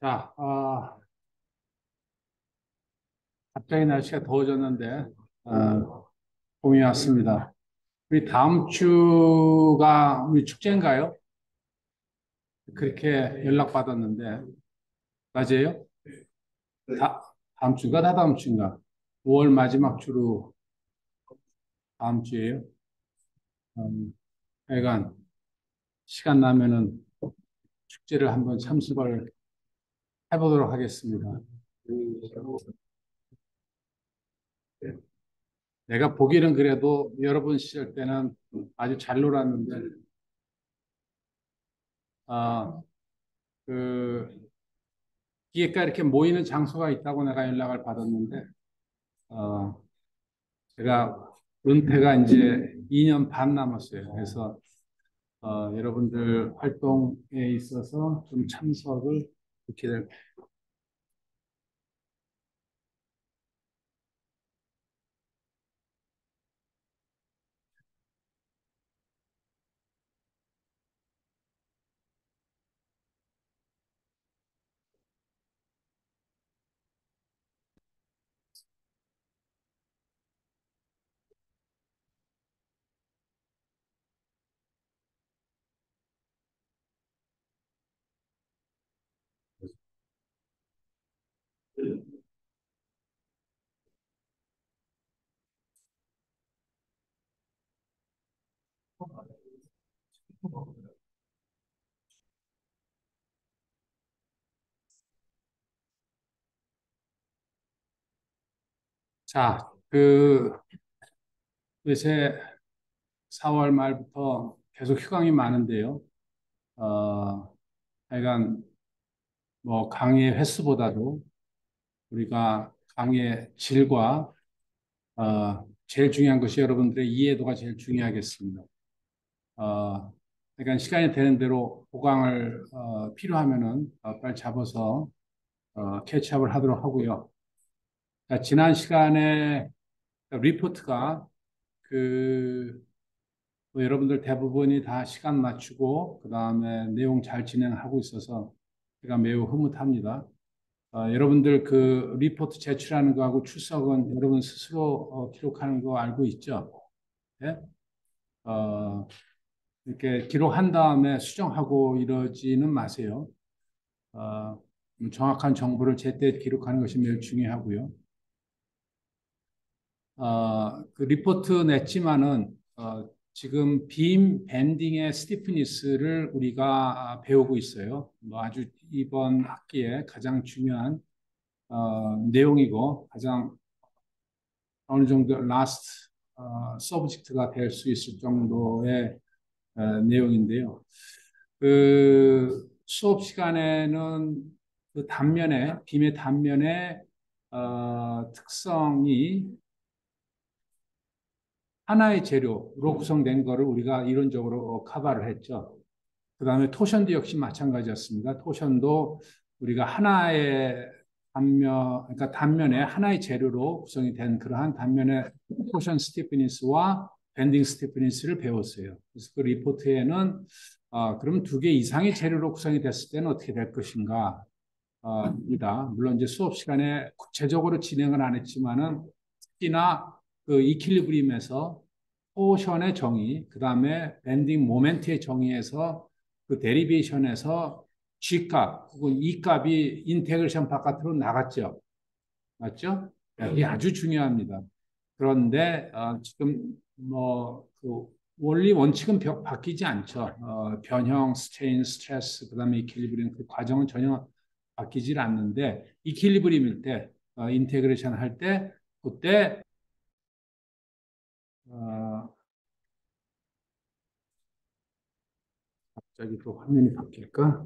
자, 갑자기 날씨가 더워졌는데, 봄이 왔습니다. 우리 다음 주가 우리 축제인가요? 그렇게 연락받았는데, 맞아요? 다음 주가 다다음 주인가? 5월 마지막 주로 다음 주예요. 하여간, 시간 나면은 축제를 한번 참석을 해보도록 하겠습니다. 내가 보기는 그래도 여러분 시절 때는 아주 잘 놀았는데, 아, 그, 기획가 이렇게 모이는 장소가 있다고 내가 연락을 받았는데, 어, 제가 은퇴가 이제 2년 반 남았어요. 그래서, 여러분들 활동에 있어서 좀 참석을 이렇게 될. 자, 요새 4월 말부터 계속 휴강이 많은데요. 하여간, 뭐, 강의 횟수보다도 우리가 강의 질과 제일 중요한 것이 여러분들의 이해도가 제일 중요하겠습니다. 그러니까 시간이 되는 대로 보강을 필요하면은 빨리 잡아서 캐치업을 하도록 하고요. 자, 지난 시간에 리포트가 뭐 여러분들 대부분이 다 시간 맞추고 그 다음에 내용 잘 진행하고 있어서 제가 매우 흐뭇합니다. 여러분들 그 리포트 제출하는 거하고 출석은 여러분 스스로 기록하는 거 알고 있죠? 예? 어, 이렇게 기록한 다음에 수정하고 이러지는 마세요. 어, 정확한 정보를 제때 기록하는 것이 매우 중요하고요. 그 리포트 냈지만은 지금 빔 밴딩의 스티프니스를 우리가 배우고 있어요. 뭐 아주 이번 학기에 가장 중요한 내용이고 가장 어느 정도 라스트 서브젝트가 될 수 있을 정도의 내용인데요. 그 수업 시간에는 그 단면에 빔의 단면에 특성이 하나의 재료로 구성된 거를 우리가 이론적으로 커버를 했죠. 그다음에 토션도 역시 마찬가지였습니다. 토션도 우리가 하나의 그러니까 단면에 하나의 재료로 구성이 된 그러한 단면의 토션 스티프니스와 밴딩 스티프니스를 배웠어요. 그래서 그 리포트에는 그럼 두 개 이상의 재료로 구성이 됐을 때는 어떻게 될 것인가? 이다. 물론 이제 수업 시간에 구체적으로 진행을 안 했지만은 특히나 그 이퀄리브리움에서 포션의 정의, 그 다음에 밴딩 모멘트의 정의에서 그 데리베이션에서 G값 혹은 E값이 인테그레이션 바깥으로 나갔죠. 맞죠? 이게 아주 중요합니다. 그런데 지금 뭐그 원리 원칙은 바뀌지 않죠. 변형, 스트레인, 스트레스, 그다음에 이퀄리브리움 그 과정은 전혀 바뀌질 않는데 이퀄리브리움일 때 인테그레이션 할 때 그때 갑자기 또 화면이 바뀔까?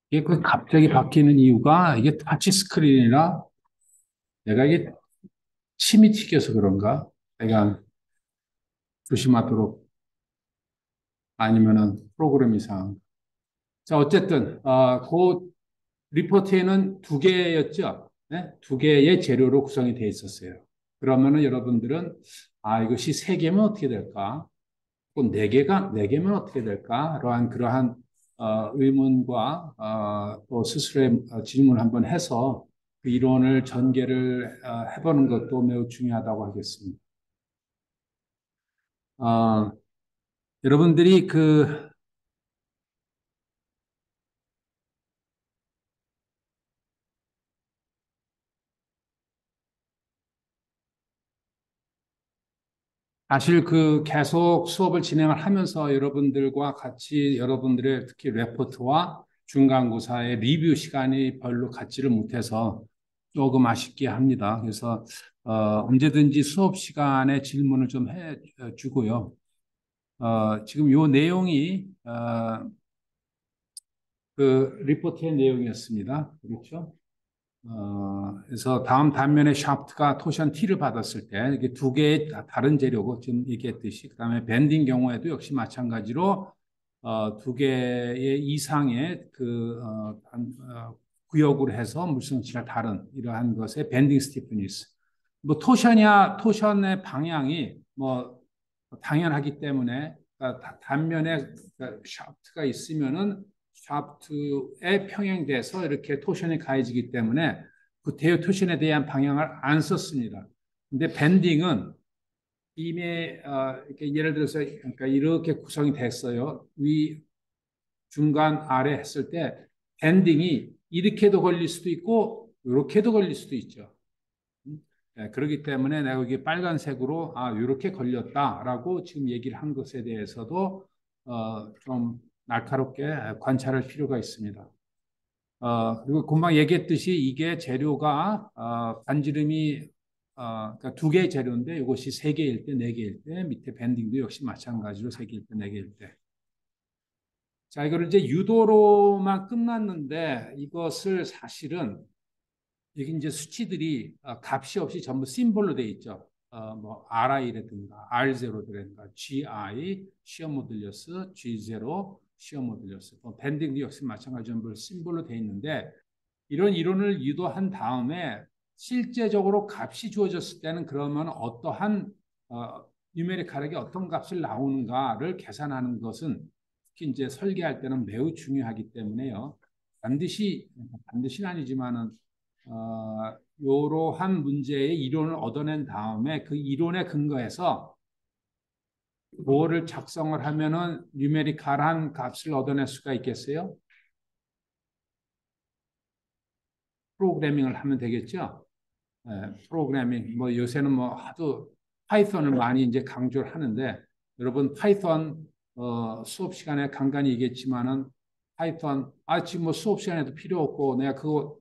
이게 그 갑자기 바뀌는 이유가 이게 터치 스크린이라 내가 이게 침이 튀겨서 그런가? 내가 조심하도록 아니면은 프로그램 이상. 자, 어쨌든 그 리포트에는 두 개였죠. 네? 두 개의 재료로 구성이 되어 있었어요. 그러면은 여러분들은 이것이 세 개면 어떻게 될까? 또 네 개면 어떻게 될까? 그러한 의문과 또 스스로의 질문을 한번 해서 그 이론을 전개를 해보는 것도 매우 중요하다고 하겠습니다. 어, 여러분들이 사실 계속 수업을 진행을 하면서 여러분들과 같이 여러분들의 특히 레포트와 중간고사의 리뷰 시간이 별로 갖지를 못해서 조금 아쉽게 합니다. 그래서 언제든지 수업 시간에 질문을 좀 해 주고요. 지금 요 내용이 그 리포트의 내용이었습니다. 그렇죠? 그래서 다음 단면에 샤프트가 토션 T를 받았을 때 이게 두 개의 다른 재료고 지금 얘기했듯이 그다음에 밴딩 경우에도 역시 마찬가지로 두 개의 이상의 구역으로 해서 물성치가 다른 이러한 것의 밴딩 스티프니스. 뭐 토션의 방향이 뭐 당연하기 때문에 단면에 샤프트가 있으면은 샤프트에 평행돼서 이렇게 토션이 가해지기 때문에 그 대요 토션에 대한 방향을 안 썼습니다. 근데 밴딩은 이미 이렇게 예를 들어서 그러니까 이렇게 구성이 됐어요. 위, 중간, 아래 했을 때 밴딩이 이렇게도 걸릴 수도 있고 이렇게도 걸릴 수도 있죠. 네, 그렇기 때문에 내가 여기 빨간색으로 이렇게 걸렸다라고 지금 얘기를 한 것에 대해서도 좀 날카롭게 관찰할 필요가 있습니다. 그리고 금방 얘기했듯이 이게 재료가 반지름이 그러니까 두 개의 재료인데 이것이 세 개일 때, 네 개일 때, 밑에 밴딩도 역시 마찬가지로 세 개일 때, 네 개일 때. 자, 이거를 이제 유도로만 끝났는데 이것을 사실은 여기 이제 수치들이 값이 없이 전부 심볼로 되어 있죠. 뭐 RI라든가 R0라든가 GI 시어 모듈러스, G0 시어 모듈러스, 밴딩도 역시 마찬가지로 전부 심볼로 되어 있는데 이런 이론을 유도한 다음에 실제적으로 값이 주어졌을 때는 그러면 어떠한 뉴메리컬하게 어떤 값을 나오는가를 계산하는 것은 특히 이제 설계할 때는 매우 중요하기 때문에요. 반드시는 아니지만은 이러한 문제의 이론을 얻어낸 다음에 그 이론에 근거해서 뭐를 작성을 하면은 뉴메리컬한 값을 얻어낼 수가 있겠어요? 프로그래밍을 하면 되겠죠. 프로그래밍 뭐 요새는 뭐 하도 파이썬을 많이 이제 강조를 하는데 여러분 파이썬 수업 시간에 간간히 얘기했지만은 파이썬 지금 뭐 수업 시간에도 필요 없고 내가 그거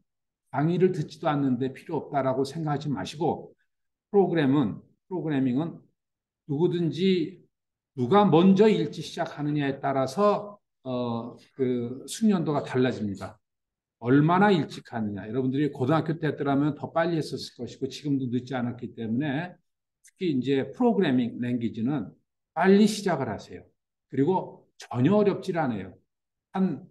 강의를 듣지도 않는데 필요 없다라고 생각하지 마시고 프로그래밍은 누구든지 누가 먼저 읽기 시작하느냐에 따라서 그 숙련도가 달라집니다. 얼마나 일찍 하느냐. 여러분들이 고등학교 때였더라면 더 빨리 했었을 것이고 지금도 늦지 않았기 때문에 특히 이제 프로그래밍 랭귀지는 빨리 시작을 하세요. 그리고 전혀 어렵질 않아요. 한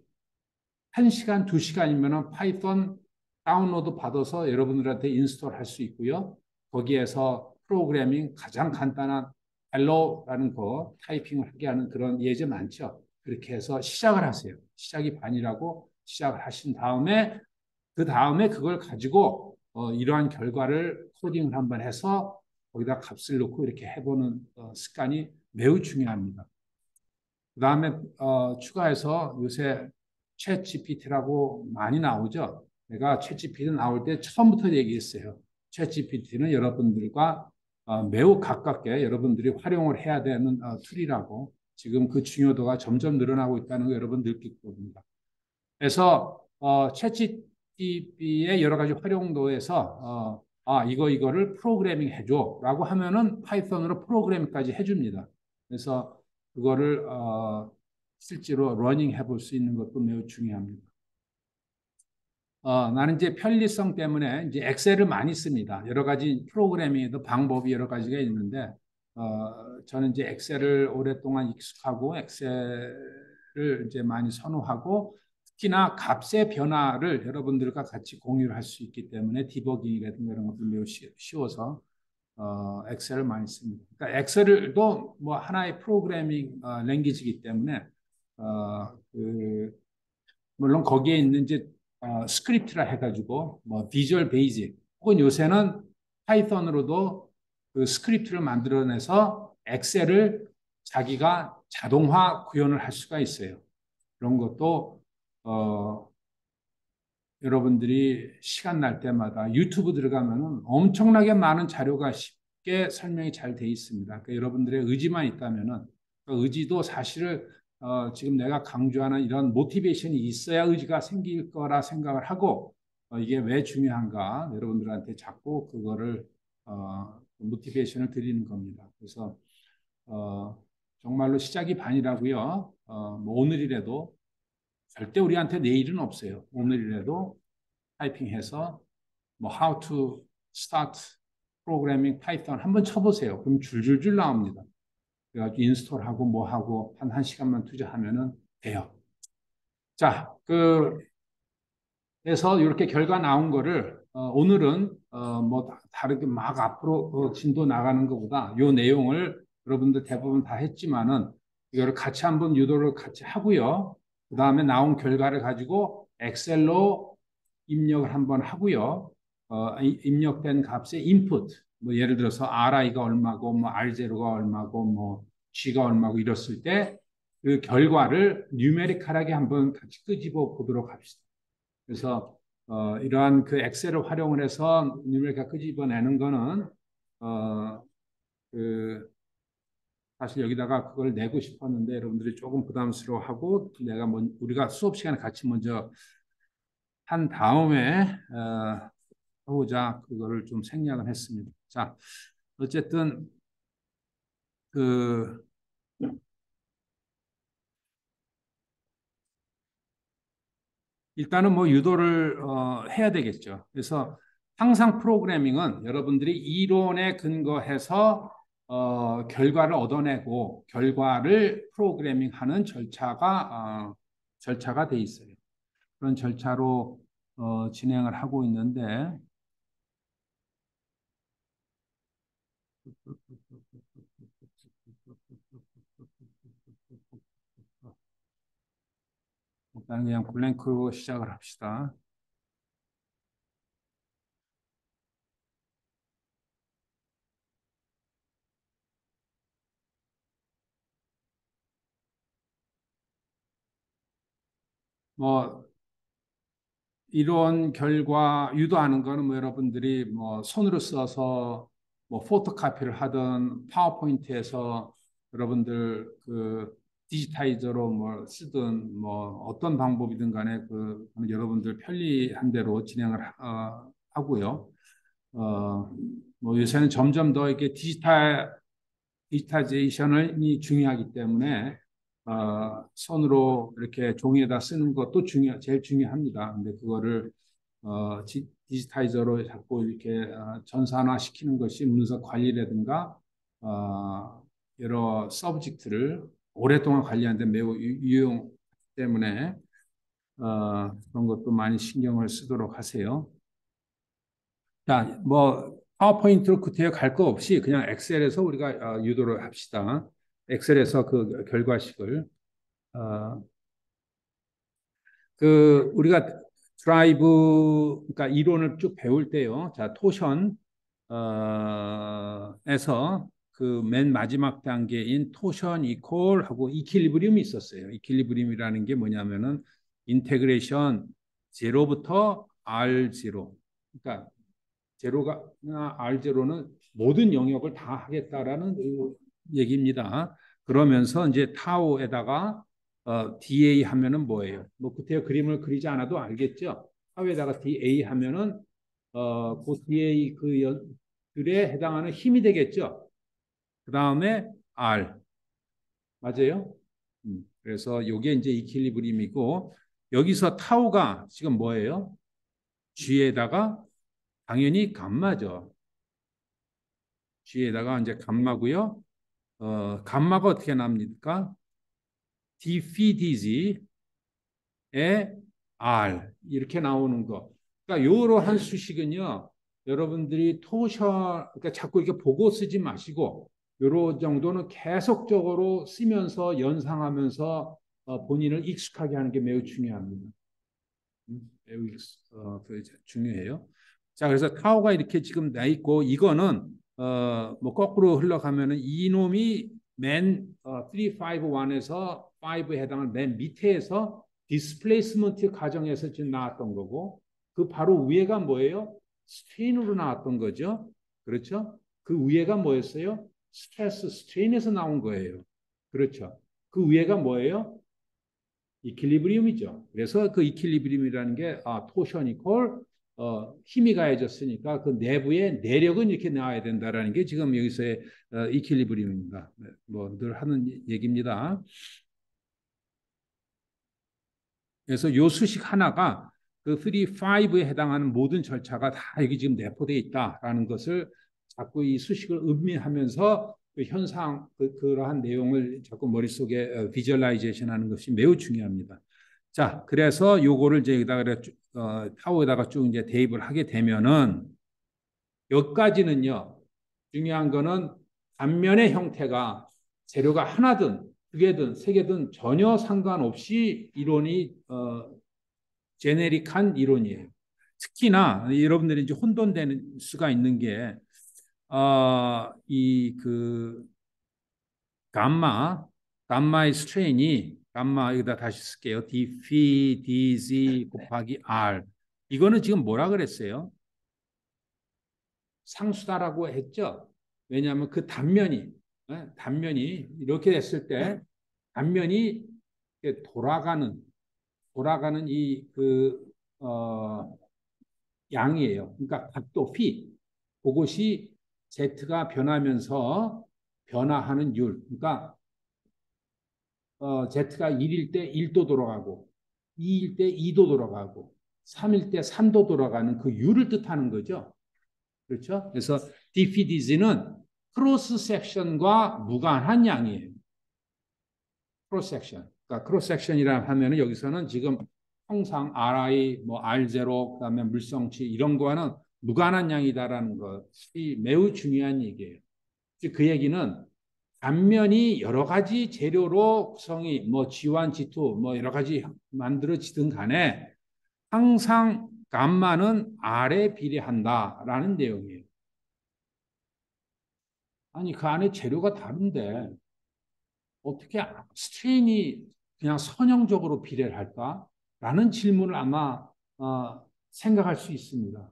1시간, 2시간이면 파이썬 다운로드 받아서 여러분들한테 인스톨 할 수 있고요. 거기에서 프로그래밍 가장 간단한 헬로라는 거 타이핑을 하게 하는 그런 예제 많죠. 그렇게 해서 시작을 하세요. 시작이 반이라고 시작을 하신 다음에 그 다음에 그걸 가지고 이러한 결과를 코딩을 한번 해서 거기다 값을 넣고 이렇게 해보는 습관이 매우 중요합니다. 그 다음에 추가해서 요새 챗 GPT라고 많이 나오죠. 내가 챗 GPT 나올 때 처음부터 얘기했어요. 챗 GPT는 여러분들과 매우 가깝게 여러분들이 활용을 해야 되는 툴이라고. 지금 그 중요도가 점점 늘어나고 있다는 거 여러분 느낄 겁니다. 그래서 챗GPT의 여러 가지 활용도에서 이거를 프로그래밍 해줘라고 하면은 파이썬으로 프로그래밍까지 해줍니다. 그래서 그거를 실제로 러닝 해볼 수 있는 것도 매우 중요합니다. 나는 이제 편리성 때문에 이제 엑셀을 많이 씁니다. 여러 가지 프로그래밍에도 방법이 여러 가지가 있는데, 저는 이제 엑셀을 오랫동안 익숙하고 엑셀을 이제 많이 선호하고, 특히나 값의 변화를 여러분들과 같이 공유를 할 수 있기 때문에 디버깅이라든가 이런 것도 매우 쉬워서 엑셀을 많이 씁니다. 그러니까 엑셀도 뭐 하나의 프로그래밍 랭귀지이기 때문에 물론 거기에 있는 이제 스크립트라 해가지고 뭐 비주얼 베이직 혹은 요새는 파이썬으로도 그 스크립트를 만들어내서 엑셀을 자기가 자동화 구현을 할 수가 있어요. 그런 것도 어, 여러분들이 시간 날 때마다 유튜브 들어가면은 엄청나게 많은 자료가 쉽게 설명이 잘 돼 있습니다. 그러니까 여러분들의 의지만 있다면은 그 의지도 사실을 지금 내가 강조하는 이런 모티베이션이 있어야 의지가 생길 거라 생각을 하고 이게 왜 중요한가 여러분들한테 자꾸 그거를 모티베이션을 드리는 겁니다. 그래서 정말로 시작이 반이라고요. 뭐 오늘이라도 절대 우리한테 내일은 없어요. 오늘이라도 타이핑해서 뭐 how to start programming Python 한번 쳐보세요. 그럼 줄줄줄 나옵니다. 그래가지고 인스톨하고 뭐 하고 한 1시간만 투자하면은 돼요. 자, 그래서 이렇게 결과 나온 거를 오늘은 뭐 다르게 막 앞으로 진도 나가는 것보다 요 내용을 여러분들 대부분 다 했지만은 이거를 같이 한번 유도를 같이 하고요. 그 다음에 나온 결과를 가지고 엑셀로 입력을 한번 하고요. 입력된 값의 인풋, 뭐 예를 들어서 RI가 얼마고, 뭐 R0가 얼마고, 뭐 G가 얼마고 이랬을 때 그 결과를 뉴메리컬하게 한번 같이 끄집어 보도록 합시다. 그래서 이러한 그 엑셀을 활용을 해서 뉴메리컬 끄집어내는 거는 그 사실 여기다가 그걸 내고 싶었는데 여러분들이 조금 부담스러워하고 내가 우리가 수업 시간에 같이 먼저 한 다음에 하고자 그거를 좀 생략을 했습니다. 자, 어쨌든 그 일단은 뭐 유도를 해야 되겠죠. 그래서 항상 프로그래밍은 여러분들이 이론에 근거해서 결과를 얻어내고 결과를 프로그래밍하는 절차가 돼 있어요. 그런 절차로 진행을 하고 있는데 일단 그냥 블랭크로 시작을 합시다. 뭐 이런 결과 유도하는 거는 뭐 여러분들이 뭐 손으로 써서 뭐 포토카피를 하든 파워포인트에서 여러분들 그 디지타이저로 뭐 쓰든 뭐 어떤 방법이든 간에 그 여러분들 편리한 대로 진행을 하고요. 어, 뭐 요새는 점점 더 이렇게 디지타이제이션이 중요하기 때문에 손으로 이렇게 종이에다 쓰는 것도 제일 중요합니다. 근데 그거를 디지타이저로 자꾸 이렇게 전산화 시키는 것이 문서 관리라든가 여러 서브젝트를 오랫동안 관리하는데 매우 유용 때문에 그런 것도 많이 신경을 쓰도록 하세요. 자, 뭐 파워포인트로 구태여 갈 거 없이 그냥 엑셀에서 우리가 유도를 합시다. 엑셀에서 그 결과식을 어, 그 우리가 드라이브 그러니까 이론을 쭉 배울 때요. 자, 토션 에서 그 맨 마지막 단계인 토션 이퀄 하고 이퀄리브리움이 있었어요. 이퀄리브리움이라는 게 뭐냐면은 인테그레이션 제로부터 R0. 그러니까 제로가 R0는 모든 영역을 다 하겠다라는 얘기입니다. 그러면서 이제 타우에다가 DA 하면은 뭐예요? 뭐 그때 그림을 그리지 않아도 알겠죠? 타우에다가 DA 하면은 그 DA 들에 해당하는 힘이 되겠죠? 그 다음에 R 맞아요? 그래서 이게 이제 이퀄리브리움이고 여기서 타우가 지금 뭐예요? G에다가 당연히 감마죠. G에다가 이제 감마고요. 감마가 어떻게 납니까? dpdg에 R 이렇게 나오는 거. 그러니까 이러한 수식은요. 여러분들이 그러니까 자꾸 이렇게 보고 쓰지 마시고 요런 정도는 계속적으로 쓰면서 연상하면서 본인을 익숙하게 하는 게 매우 중요합니다. 매우 중요해요. 자, 그래서 타워가 이렇게 지금 나 있고 이거는 뭐 거꾸로 흘러가면은 이놈이 맨 351에서 5에 해당하는 맨 밑에서 디스플레이스먼트 과정에서 지금 나왔던 거고 그 바로 위에가 뭐예요? 스트레인으로 나왔던 거죠. 그렇죠? 그 위에가 뭐였어요? 스트레스 스트레인에서 나온 거예요. 그렇죠? 그 위에가 뭐예요? 이퀄리브리움이죠. 그래서 그 이퀄리브리움이라는 게 토션 이퀄 힘이 가해졌으니까 그 내부의 내력은 이렇게 나와야 된다라는 게 지금 여기서의 이퀄리브리움입니다. 뭐 늘 하는 얘기입니다. 그래서 요 수식 하나가 그 3, 5에 해당하는 모든 절차가 다 여기 지금 내포되어 있다라는 것을 자꾸 이 수식을 음미하면서 그 현상 그러한 내용을 자꾸 머릿속에 비주얼라이제이션 하는 것이 매우 중요합니다. 자, 그래서 요거를 이제 여기다가 타워에다가 쭉 이제 대입을 하게 되면은 여기까지는요. 중요한 거는 단면의 형태가 재료가 하나든 두 개든 세 개든 전혀 상관없이 이론이 제네릭한 이론이에요. 특히나 여러분들이 이제 혼돈되는 수가 있는 게 이 그 감마의 스트레인이 감마 여기다 다시 쓸게요. dphi dz 곱하기 r 이거는 지금 뭐라 그랬어요? 상수다라고 했죠. 왜냐하면 그 단면이 이렇게 됐을 때 단면이 돌아가는 양이에요. 그러니까 각도 phi 그것이 z가 변하면서 변화하는 율. 그러니까 z가 1일 때 1도 돌아가고 2일 때 2도 돌아가고 3일 때 3도 돌아가는 그 율을 뜻하는 거죠. 그렇죠? 그래서 DPDG는 크로스 섹션과 무관한 양이에요. 크로스 섹션. 그러니까 크로스 섹션이라 하면은 여기서는 지금 통상 RI, 뭐 R0, 그다음에 물성치 이런 거와는 무관한 양이다라는 것이 매우 중요한 얘기예요. 그 얘기는 단면이 여러 가지 재료로 구성이 뭐 G1, G2 뭐 여러 가지 만들어지든 간에 항상 감마는 R에 비례한다라는 내용이에요. 아니 그 안에 재료가 다른데 어떻게 스트레인이 그냥 선형적으로 비례를 할까? 라는 질문을 아마 생각할 수 있습니다.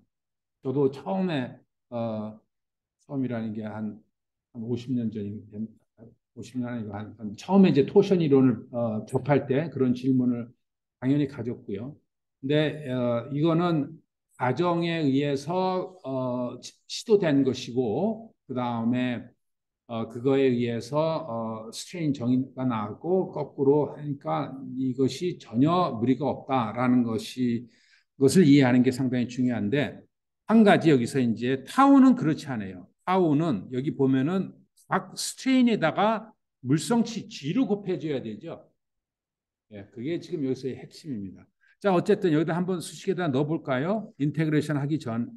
저도 처음이라는 게 한 50년 전이 됩니다. 50년 아니고 처음에 이제 토션 이론을 접할 때 그런 질문을 당연히 가졌고요. 근데 이거는 가정에 의해서 시도된 것이고 그 다음에 그거에 의해서 스트레인 정의가 나왔고 거꾸로 하니까 이것이 전혀 무리가 없다라는 것을 이해하는 게 상당히 중요한데 한 가지 여기서 이제 타우는 그렇지 않아요. 타우는 여기 보면은 각 스트레인에다가 물성치 G를 곱해줘야 되죠. 예, 그게 지금 여기서의 핵심입니다. 자, 어쨌든 여기다 한번 수식에다 넣어볼까요? 인테그레이션 하기 전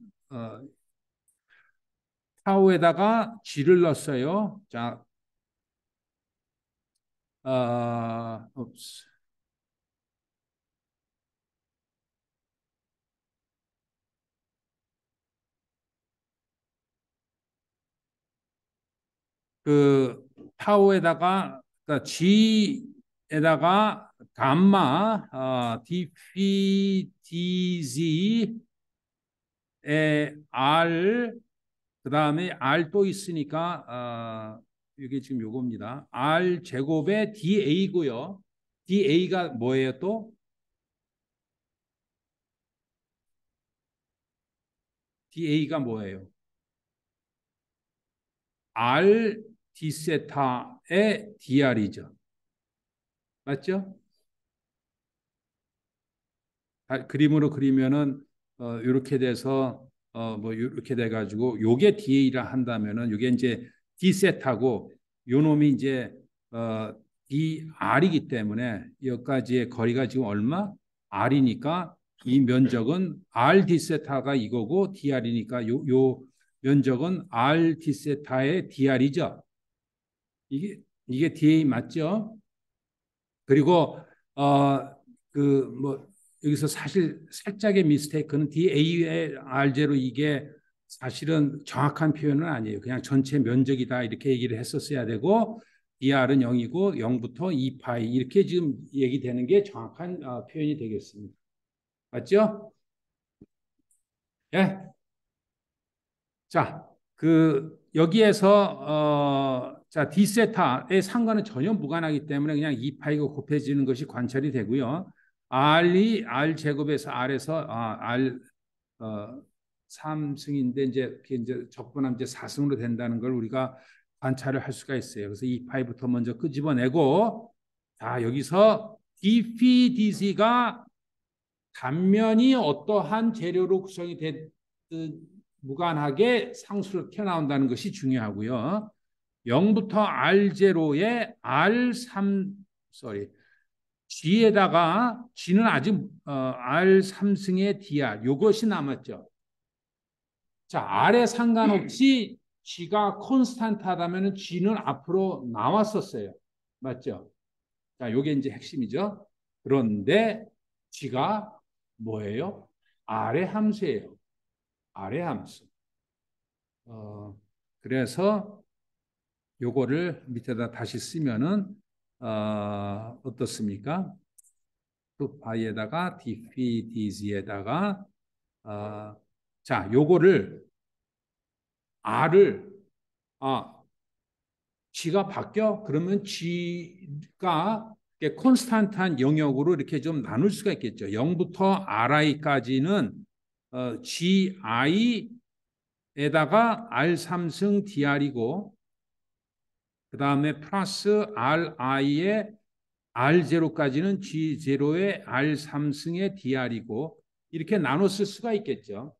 타우에다가 G를 넣었어요. 자, 어, 그 타우에다가 그러니까 G에다가 감마 dpdg에 R 그다음에 R 또 있으니까 이게 지금 요겁니다. R 제곱의 DA고요. DA가 뭐예요 또? DA가 뭐예요? R D 세타의 DR이죠. 맞죠? 그림으로 그리면은 이렇게 돼서 뭐 이렇게 돼 가지고 요게 DA라 한다면은 요게 이제 D 세타고 요 놈이 이제 어 DR이기 때문에 여기까지의 거리가 지금 얼마? R이니까 이 면적은 R D 세타가 이거고 DR이니까 요 면적은 R D 세타의 DR이죠. 이게 DA 맞죠? 그리고 그 뭐 여기서 사실 살짝의 미스테이크는 DA의 R제로 이게 사실은 정확한 표현은 아니에요. 그냥 전체 면적이다 이렇게 얘기를 했었어야 되고 DR은 0이고 0부터 2파이 이렇게 지금 얘기되는 게 정확한 표현이 되겠습니다. 맞죠? 예. 자, 여기에서 자, D세타의 상관은 전혀 무관하기 때문에 그냥 2파이가 곱해지는 것이 관찰이 되고요. R 제곱에서 R에서 R 3승인데 이제 적분하면 이제 4승으로 된다는 걸 우리가 관찰을 할 수가 있어요. 그래서 2파이부터 먼저 끄집어내고 자, 여기서 DPDC가 단면이 어떠한 재료로 구성이 됐든 무관하게 상수로 튀어나온다는 것이 중요하고요. 0부터 R0에 R3, sorry, G에다가 G는 아직 R3승의 DR 이것이 남았죠. 자, R에 상관없이 G가 콘스탄트하다면 G는 앞으로 나왔었어요. 맞죠? 자, 요게 이제 핵심이죠. 그런데 G가 뭐예요? R의 함수예요. R의 함수. 그래서 요거를 밑에다 다시 쓰면은 어떻습니까? 그 바이에다가 DPDG에다가 자, 요거를 R을 G가 바뀌어? 그러면 G가 콘스탄트한 영역으로 이렇게 좀 나눌 수가 있겠죠. 0부터 RI까지는 GI에다가 R3승 DR이고 그 다음에 플러스 RI의 R0까지는 G0의 R3승의 DR이고 이렇게 나눠 쓸 수가 있겠죠.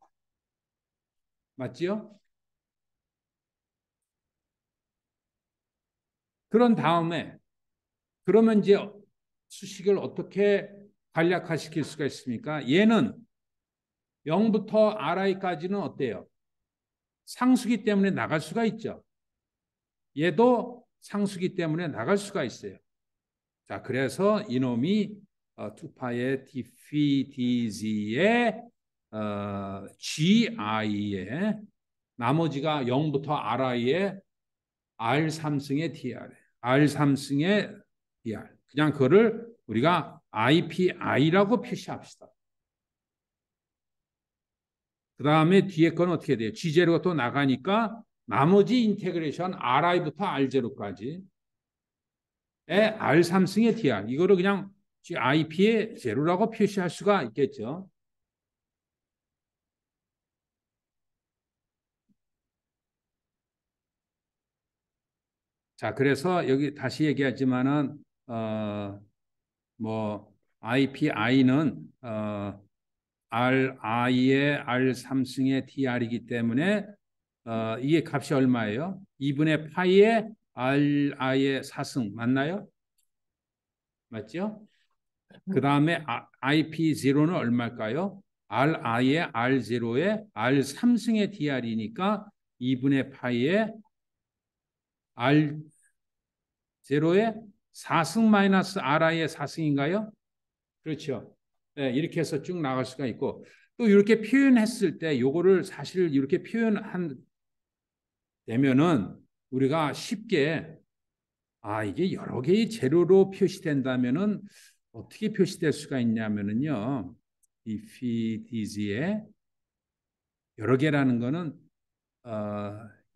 맞지요? 그런 다음에 그러면 이제 수식을 어떻게 간략화시킬 수가 있습니까? 얘는 0부터 RI까지는 어때요? 상수기 때문에 나갈 수가 있죠. 얘도 상수기 때문에 나갈 수가 있어요. 자, 그래서 이놈이 2파의 DPDG의 GI의 나머지가 0부터 RI의 R3승의 DR, R3승의 DR. 그냥 그거를 우리가 IPI라고 표시합시다. 그 다음에 뒤에 건 어떻게 돼요? G0가 또 나가니까 나머지 인테그레이션 RI부터 R0까지 R3승의 DR. 이거를 그냥 IP의 제로라고 표시할 수가 있겠죠. 자, 그래서 여기 다시 얘기하지만은 뭐 IPI는 RI의 R3승의 TR이기 때문에 이게 값이 얼마예요? 2분의 파이의 RI의 4승 맞나요? 맞죠? 그 다음에 IP0는 얼마일까요? RI의 R0의 R3승의 DR이니까 2분의 파이의 R0의 4승 마이너스 RI의 4승인가요? 그렇죠. 네, 이렇게 해서 쭉 나갈 수가 있고 또 이렇게 표현했을 때 요거를 사실 이렇게 표현한 되면은 우리가 쉽게 이게 여러 개의 재료로 표시된다면은 어떻게 표시될 수가 있냐면은요. 이 PDG에 여러 개라는 거는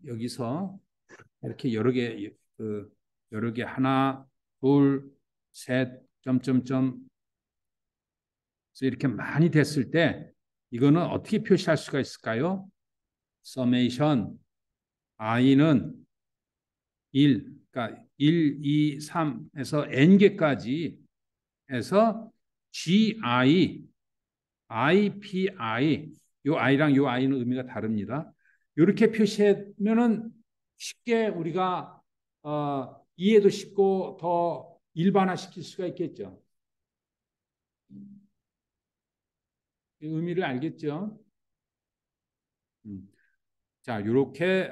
여기서 이렇게 여러 개 그 여러 개 하나, 둘, 셋, 점점점 그래서 이렇게 많이 됐을 때 이거는 어떻게 표시할 수가 있을까요? 서메이션 i는 1, 그러니까 1, 2, 3에서 n개까지 해서 gi, ipi, 요 i랑 요 i는 의미가 다릅니다. 이렇게 표시하면은 쉽게 우리가 이해도 쉽고 더 일반화시킬 수가 있겠죠. 의미를 알겠죠? 자, 이렇게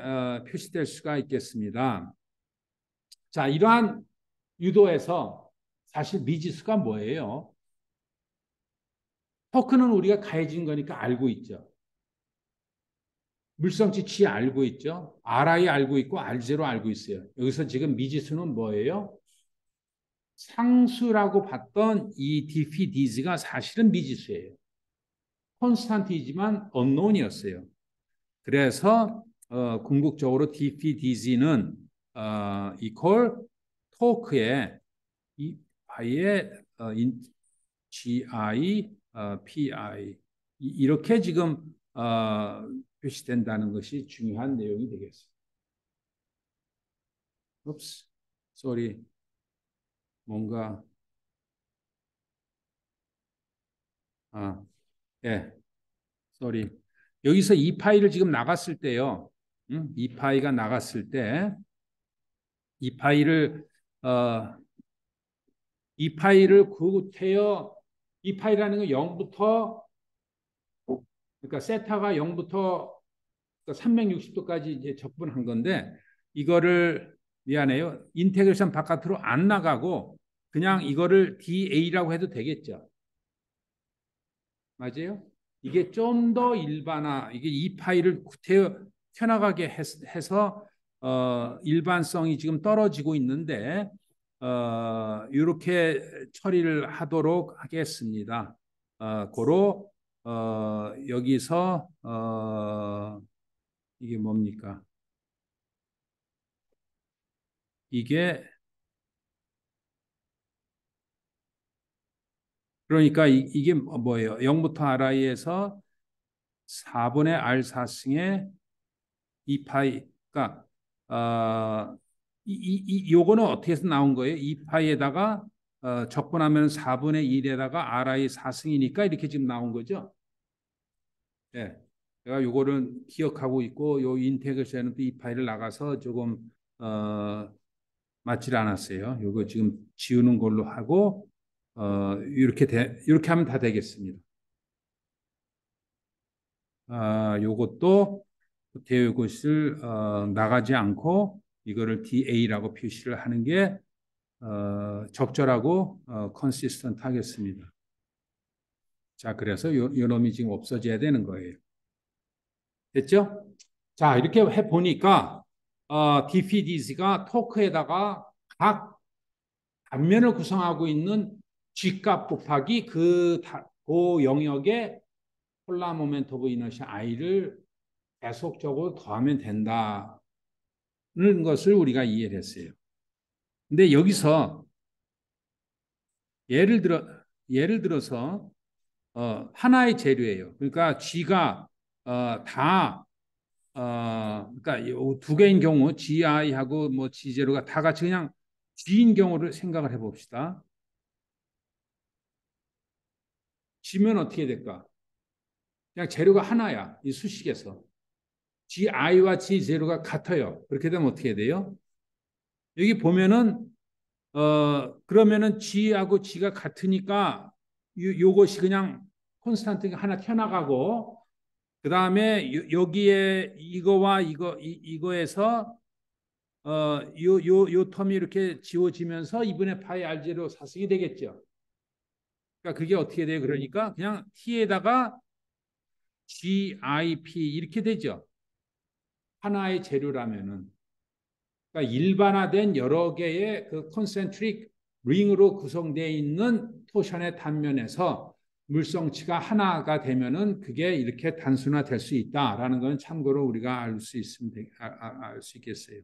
표시될 수가 있겠습니다. 자, 이러한 유도에서 사실 미지수가 뭐예요? 토크는 우리가 가해진 거니까 알고 있죠. 물성치 G 알고 있죠. RI 알고 있고 R0 알고 있어요. 여기서 지금 미지수는 뭐예요? 상수라고 봤던 이 diffy diz가 사실은 미지수예요. 콘스탄트이지만 언노운이었어요. 그래서 궁극적으로 diffy diz는 equal 토크의 이 파이의 GI, PI 이렇게 지금 표시된다는 것이 중요한 내용이 되겠습니다. 옵스, 쏘리, 뭔가 예, 쏘리. 여기서 이 파이를 지금 나갔을 때요. 이 파이가 나갔을 때 이 파이를 어, 이 파이를 구태여 이 파이라는 건 0부터 그러니까 세타가 0부터 360도까지 이제 적분한 건데 이거를 미안해요. 인테그레이션 바깥으로 안 나가고 그냥 이거를 DA라고 해도 되겠죠. 맞아요? 이게 좀 더 일반화, 이게 이 파일을 튀어나가게 해서 일반성이 지금 떨어지고 있는데 이렇게 처리를 하도록 하겠습니다. 고로 여기서 이게 뭡니까? 이게 그러니까 이게 뭐예요? 0부터 RI에서 4분의 R4승의 2파이. 그러니까 요거는 어떻게 해서 나온 거예요? 2파이에다가 적분하면 4분의 1에다가 RI 4승이니까 이렇게 지금 나온 거죠. 예. 제가 요거를 기억하고 있고 요 인테그레이션은 또 2파이를 나가서 조금 맞질 않았어요. 요거 지금 지우는 걸로 하고 이렇게 하면 다 되겠습니다. 요것도 대요것을 나가지 않고 이거를 DA라고 표시를 하는 게 적절하고 컨시스턴트 하겠습니다. 자, 그래서 요 놈이 지금 없어져야 되는 거예요. 됐죠? 자, 이렇게 해보니까 DPDC가 토크에다가 각 단면을 구성하고 있는 G값 곱하기 그 영역의 폴라 모멘트 오브 이너시아 I를 계속적으로 더하면 된다는 것을 우리가 이해를 했어요. 근데 여기서 예를 들어서 하나의 재료예요. 그러니까 G가 다 그러니까 두 개인 경우 GI하고 뭐 G0가 다 같이 그냥 G인 경우를 생각을 해봅시다. G면 어떻게 될까? 그냥 재료가 하나야. 이 수식에서. GI와 G0가 같아요. 그렇게 되면 어떻게 돼요? 여기 보면은 그러면은 G하고 G가 같으니까 요것이 그냥 콘스탄트가 하나 튀어나가고 그 다음에 여기에 이거와 이거에서 요 텀이 이렇게 지워지면서 2분의 파이 R0 사승이 되겠죠. 그러니까 그게 어떻게 돼요? 그러니까 그냥 T에다가 GIP 이렇게 되죠. 하나의 재료라면은. 그러니까 일반화된 여러 개의 그 콘센트릭 링으로 구성되어 있는 토션의 단면에서 물성치가 하나가 되면은 그게 이렇게 단순화될 수 있다라는 건 참고로 우리가 알 수 있겠어요.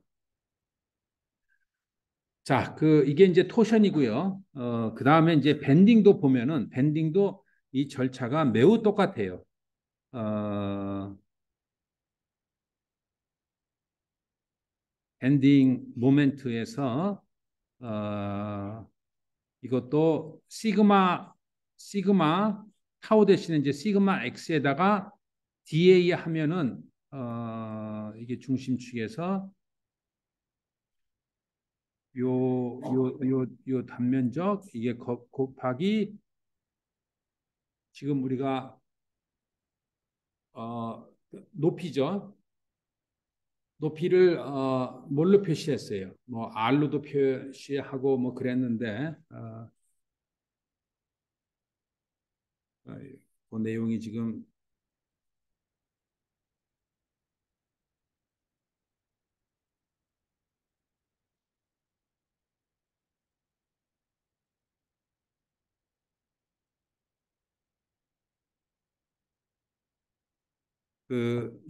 자, 이게 이제 토션이고요. 그 다음에 이제 밴딩도 보면은, 밴딩도 이 절차가 매우 똑같아요. 어, 밴딩 모멘트에서, 어, 이것도 시그마 타우 대신에 이제 시그마 x에다가 DA 하면은, 이게 중심축에서 요 단면적, 이게 곱하기 지금 우리가, 높이죠. 높이를 뭘로 표시했어요? 뭐 R로도 표시하고 뭐 그랬는데 그 내용이 지금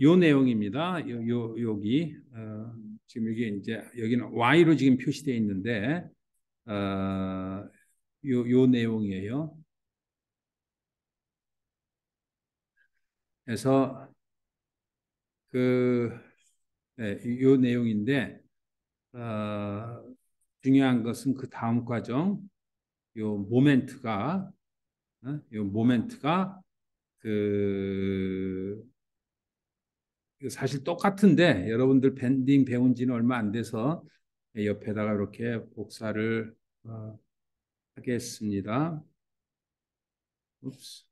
요 내용입니다. 여기 지금 이게 이제 여기는 Y로 지금 표시되어 있는데 요 내용이에요. 그래서 그 네, 요 내용인데 중요한 것은 그 다음 과정 요 모멘트가 요 모멘트가 그 사실 똑같은데 여러분들 밴딩 배운 지는 얼마 안 돼서 옆에다가 이렇게 복사를 하겠습니다. 옵스.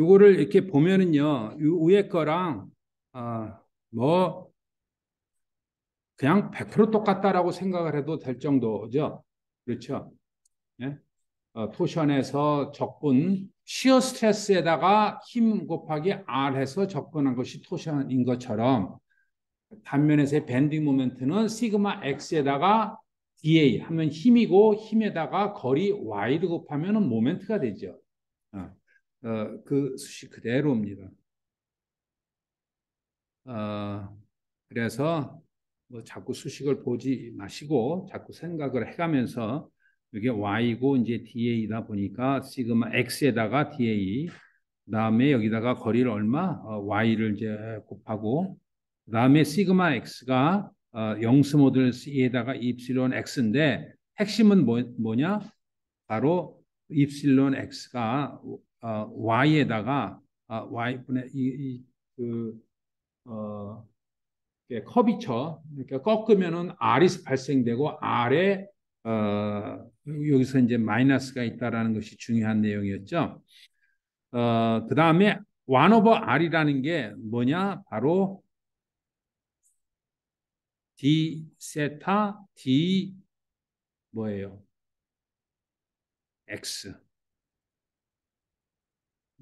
요거를 이렇게 보면은요, 요 위에 거랑 뭐 그냥 100% 똑같다라고 생각을 해도 될 정도죠. 그렇죠? 예? 토션에서 적분, 시어 스트레스에다가 힘 곱하기 R 해서 접근한 것이 토션인 것처럼 단면에서의 밴딩 모멘트는 시그마 X에다가 DA 하면 힘이고 힘에다가 거리 Y를 곱하면 모멘트가 되죠. 어, 그 수식 그대로입니다. 그래서 뭐 자꾸 수식을 보지 마시고 자꾸 생각을 해가면서 이게 Y고 이제 DA다 보니까 시그마 X에다가 DA 그다음에 여기다가 거리를 얼마 Y를 이제 곱하고 그다음에 시그마 X가 영스 모듈 C에다가 입실론 X인데 핵심은 뭐냐? 바로 입실론 X가 Y에다가 Y분의 그 어, 커비처 그러니까 꺾으면은 R이 발생되고 R에 여기서 이제 마이너스가 있다라는 것이 중요한 내용이었죠. 그 다음에 1 오버 R이라는 게 뭐냐? 바로 D 세타 D 뭐예요? X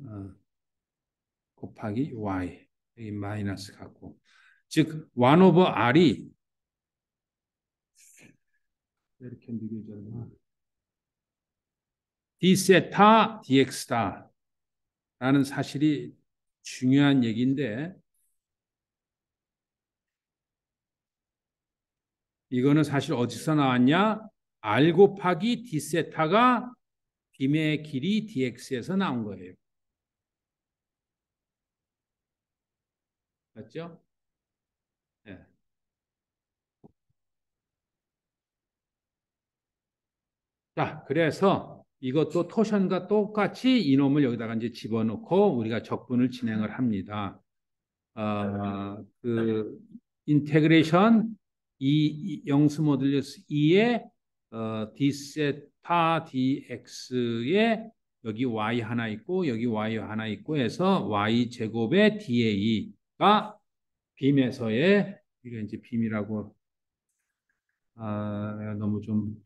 어, 곱하기 Y 이 마이너스 갖고 즉 1 오버 R이 이렇게 느려졌나? D 세타 DX다 라는 사실이 중요한 얘기인데 이거는 사실 어디서 나왔냐? R 곱하기 D 세타가 빔의 길이 DX에서 나온 거예요. 맞죠? 네. 자, 그래서 이것도 토션과 똑같이 이놈을 여기다가 이제 집어넣고 우리가 적분을 진행을 합니다. 그 인테그레이션 이 영수 모듈러스 2의 d 세타 dx에 여기 y 하나 있고 여기 y 하나 있고 해서 y 제곱의 da가 빔에서의 이게 이제 빔이라고 내가 너무 좀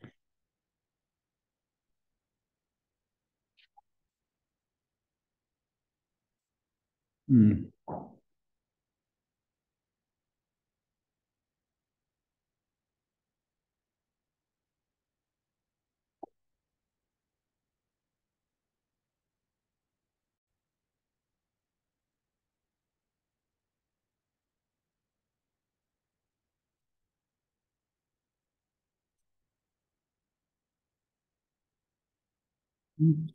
음, 음.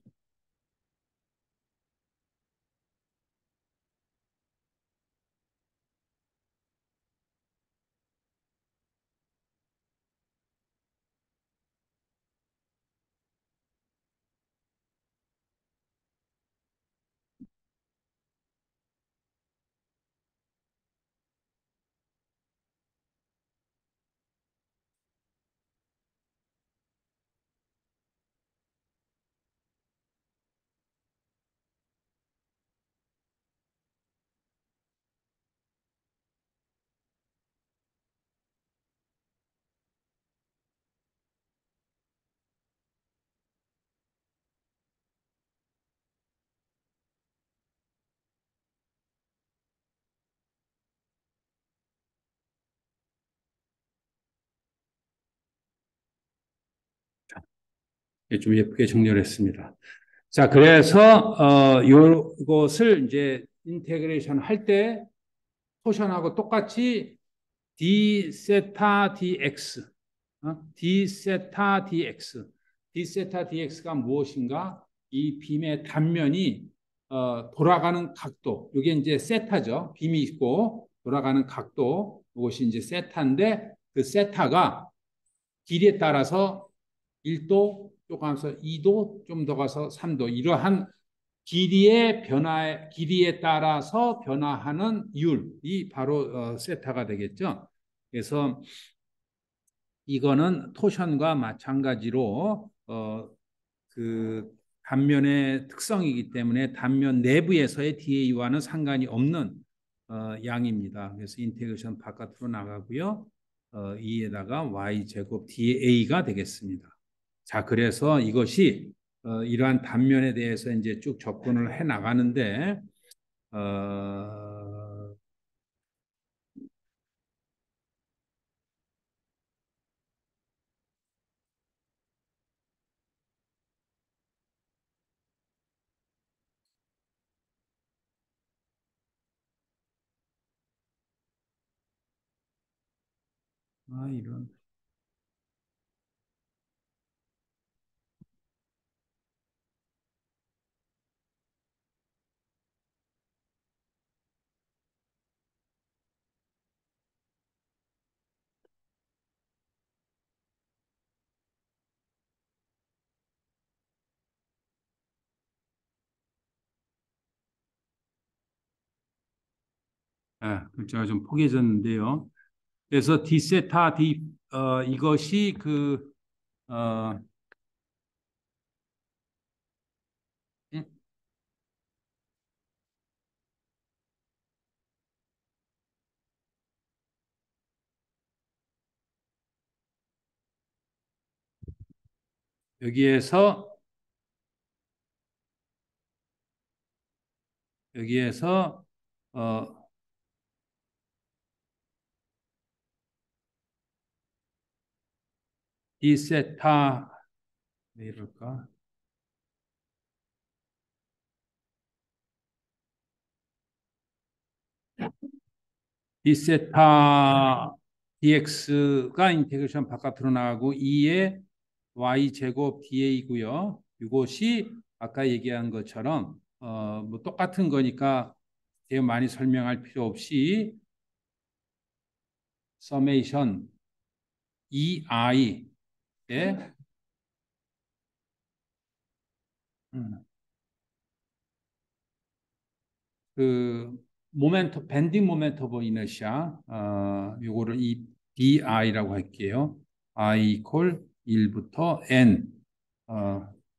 예, 좀 예쁘게 정렬했습니다. 자, 그래서 요것을 이제 인테그레이션 할 때 토션하고 똑같이 d 세타 dx, d 세타 dx, d 세타 dx가 무엇인가? 이 빔의 단면이 돌아가는 각도, 이게 이제 세타죠. 빔이 있고 돌아가는 각도, 이것이 이제 세타인데 그 세타가 길이에 따라서 1도, 또 가서 2도, 좀 더 가서 3도, 이러한 길이에 따라서 변화하는 이율이 바로 세타가 되겠죠. 그래서 이거는 토션과 마찬가지로 그 단면의 특성이기 때문에 단면 내부에서의 DA와는 상관이 없는 양입니다. 그래서 인테그레이션 바깥으로 나가고요. 2에다가 y제곱 DA가 되겠습니다. 자, 그래서 이것이 이러한 단면에 대해서 이제 쭉 접근을 해 나가는데 이런 글자가 좀 포개졌는데요. 그래서 D세타 D 이것이 어, 음, 여기에서 여기에서 어, D세타 왜 이럴까? D세타 dx가 인테그레이션 바깥으로 나가고 2의 y 제곱 da고요. 이것이 아까 얘기한 것처럼 뭐 똑같은 거니까 되게 많이 설명할 필요 없이 서메이션 EI의 그 밴딩 모멘트 오브 이너시아 요거를 이 DI라고 할게요. I 이퀄 1부터 N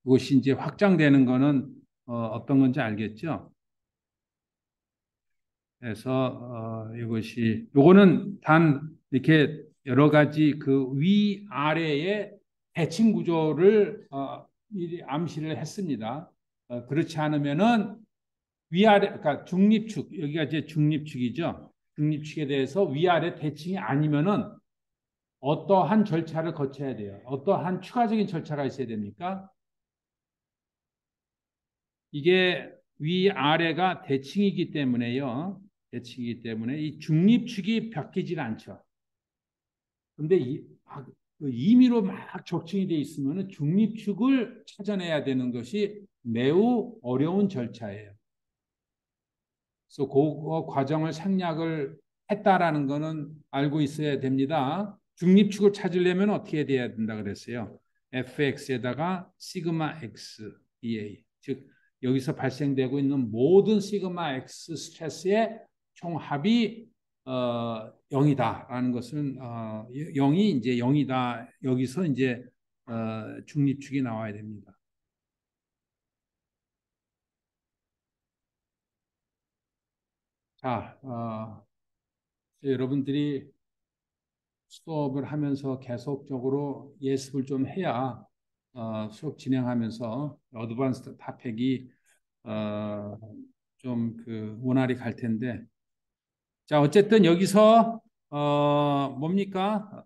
그것이 이제 확장되는 거는 어떤 건지 알겠죠? 그래서 이것이 요거는 단 이렇게 여러 가지 그 위아래의 대칭 구조를 미리 암시를 했습니다. 그렇지 않으면은 위아래, 그러니까 중립축, 여기가 이제 중립축이죠. 중립축에 대해서 위아래 대칭이 아니면은 어떠한 절차를 거쳐야 돼요. 어떠한 추가적인 절차가 있어야 됩니까? 이게 위아래가 대칭이기 때문에요. 대칭이기 때문에 이 중립축이 바뀌질 않죠. 근데 그 임의로 막 적층이 돼 있으면 중립축을 찾아내야 되는 것이 매우 어려운 절차예요. 그래서 그 과정을 생략을 했다라는 거는 알고 있어야 됩니다. 중립축을 찾으려면 어떻게 돼야 된다 그랬어요? fx에다가 시그마 x dA, 즉 여기서 발생되고 있는 모든 시그마 x 스트레스의 총합이 0이다라는 것은 0이 이제 0이다. 여기서 이제 중립축이 나와야 됩니다. 자, 여러분들이 수업을 하면서 계속적으로 예습을 좀 해야 수업 진행하면서 어드밴스드 탑픽이 어, 좀그 원활히 갈 텐데. 자, 어쨌든 여기서 뭡니까?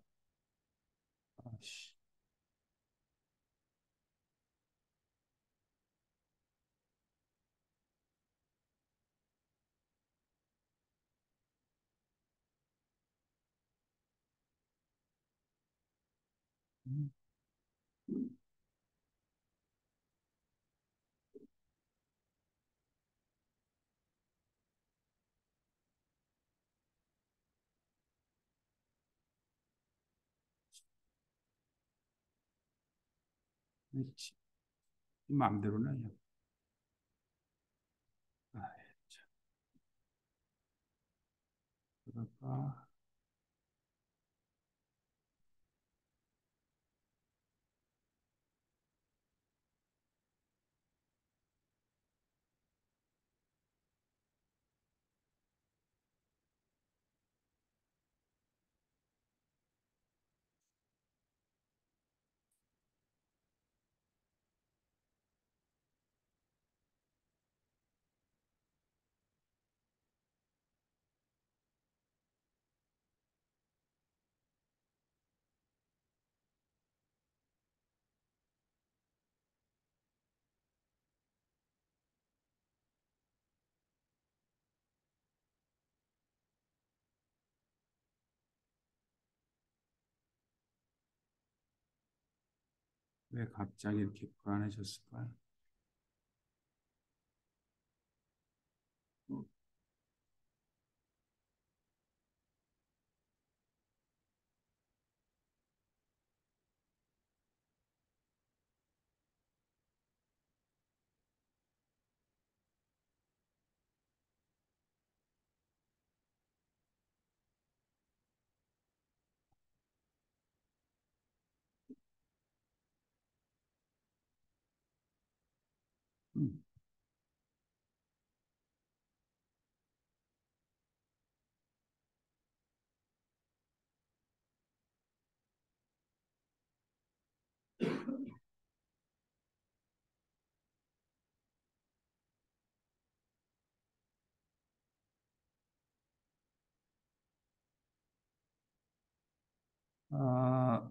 마음대로나. 아, 참, 그럴까? 왜 갑자기 이렇게 불안해졌을까요? 음. 아,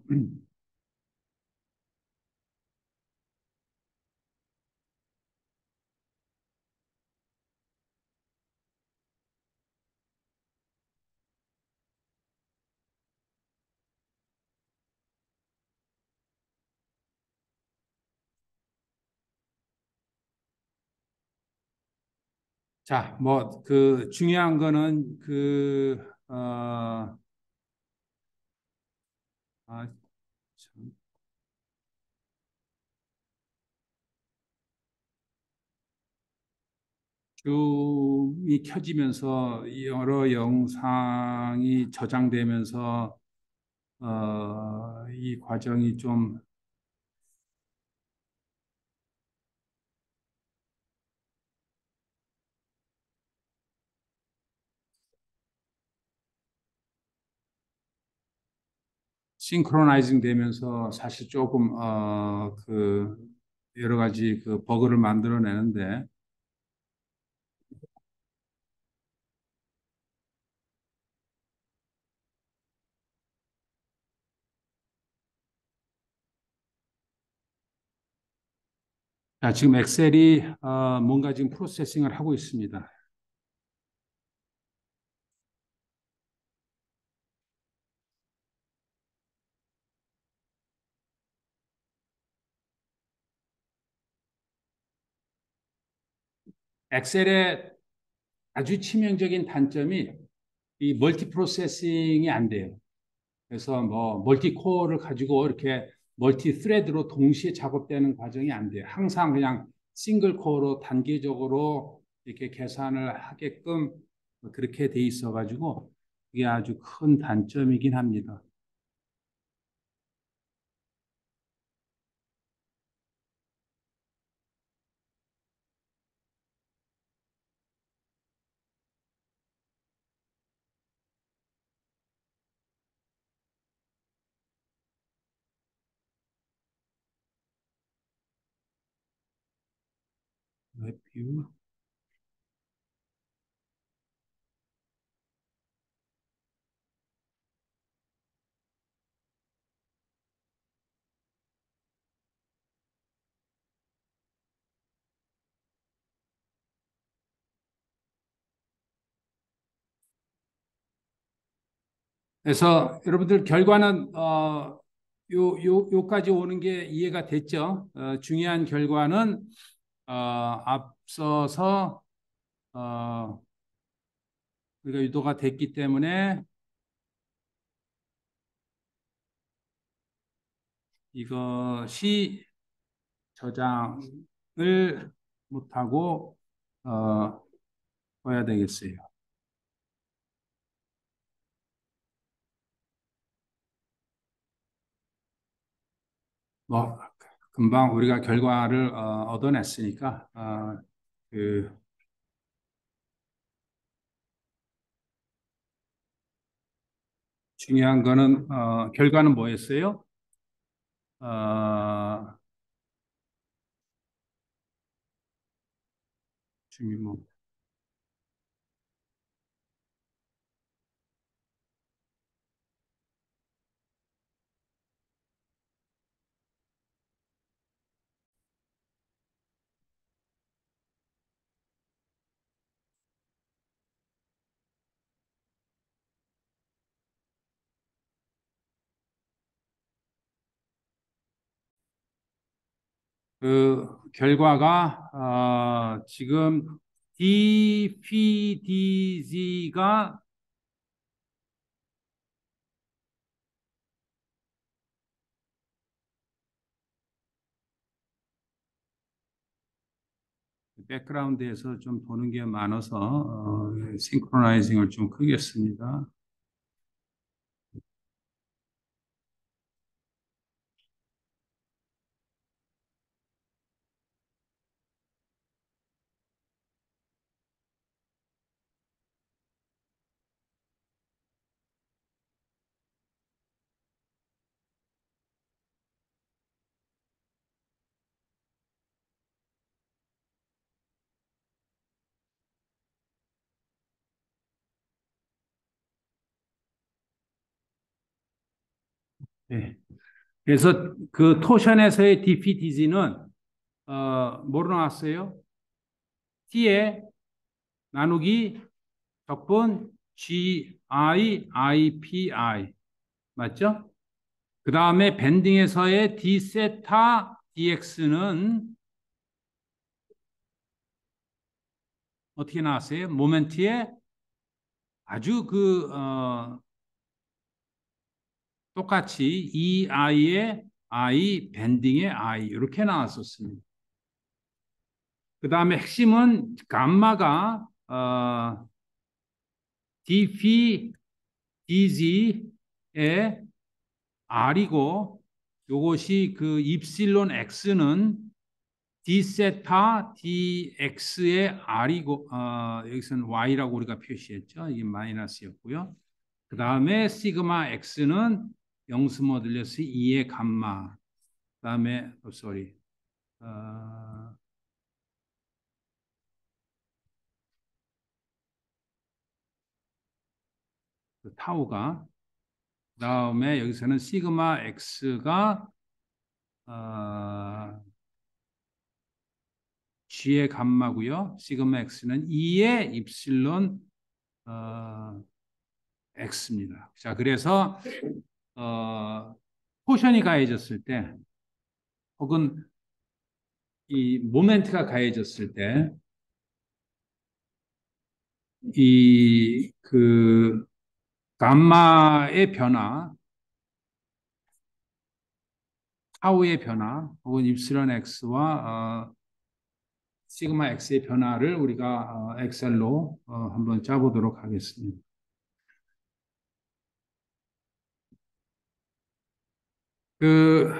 자, 뭐, 그, 중요한 거는 아, 참, 줌이 켜지면서 여러 영상이 저장되면서, 이 과정이 좀 싱크로나이징 되면서 사실 조금, 여러 가지 그 버그를 만들어내는데, 자, 지금 엑셀이, 뭔가 지금 프로세싱을 하고 있습니다. 엑셀의 아주 치명적인 단점이 이 멀티 프로세싱이 안 돼요. 그래서 뭐 멀티 코어를 가지고 이렇게 멀티 스레드로 동시에 작업되는 과정이 안 돼요. 항상 그냥 싱글 코어로 단계적으로 이렇게 계산을 하게끔 그렇게 돼 있어 가지고 이게 아주 큰 단점이긴 합니다. 웹뷰. 그래서 여러분들 결과는 요까지 오는 게 이해가 됐죠? 중요한 결과는 앞서서 우리가 유도가 됐기 때문에 이것이 저장을 못하고 어, 해야 되겠어요. 뭐 금방 우리가 결과를 얻어냈으니까 그 중요한 거는 결과는 뭐였어요? 어, 뭐, 그 결과가 지금 DPDG가 백그라운드에서 좀 보는 게 많아서 싱크로나이징을 좀 끄겠습니다. 네. 그래서 그 토션에서의 DPDG는 뭐로 나왔어요? T에 나누기 적분 GIIPI 맞죠? 그 다음에 밴딩에서의 D 세타 DX는 어떻게 나왔어요? 모멘트에 아주 똑같이 EI의 I, 밴딩의 I 이렇게 나왔었습니다. 그 다음에 핵심은 감마가 DP, DG의 R이고 이것이 그 입실론 X는 D 세타 DX의 R이고 여기서는 Y라고 우리가 표시했죠. 이게 마이너스였고요. 그 다음에 시그마 X는 영수 모듈러스 2의 감마. 그 다음에 sorry. 어, 그 타우가 그다음에 여기서는 시그마 x가 어, g의 감마고요. 시그마 x는 2의 입실론 어, x입니다. 자, 그래서 포션이 가해졌을 때 혹은 이 모멘트가 가해졌을 때 그 감마의 변화, 타우의 변화, 혹은 입실론 x와 시그마 x의 변화를 우리가 엑셀로 한번 짜보도록 하겠습니다. 그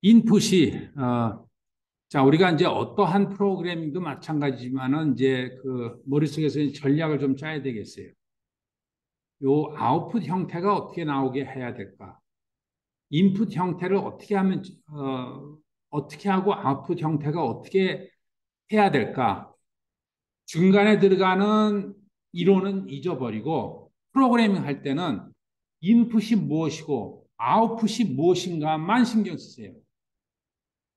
인풋이 자, 우리가 이제 어떠한 프로그래밍도 마찬가지지만은 이제 그 머릿속에서 전략을 좀 짜야 되겠어요. 요 아웃풋 형태가 어떻게 나오게 해야 될까? 인풋 형태를 어떻게 하면 어떻게 하고 아웃풋 형태가 어떻게 해야 될까? 중간에 들어가는 이론은 잊어버리고 프로그래밍 할 때는 인풋이 무엇이고 아웃풋이 무엇인가만 신경 쓰세요.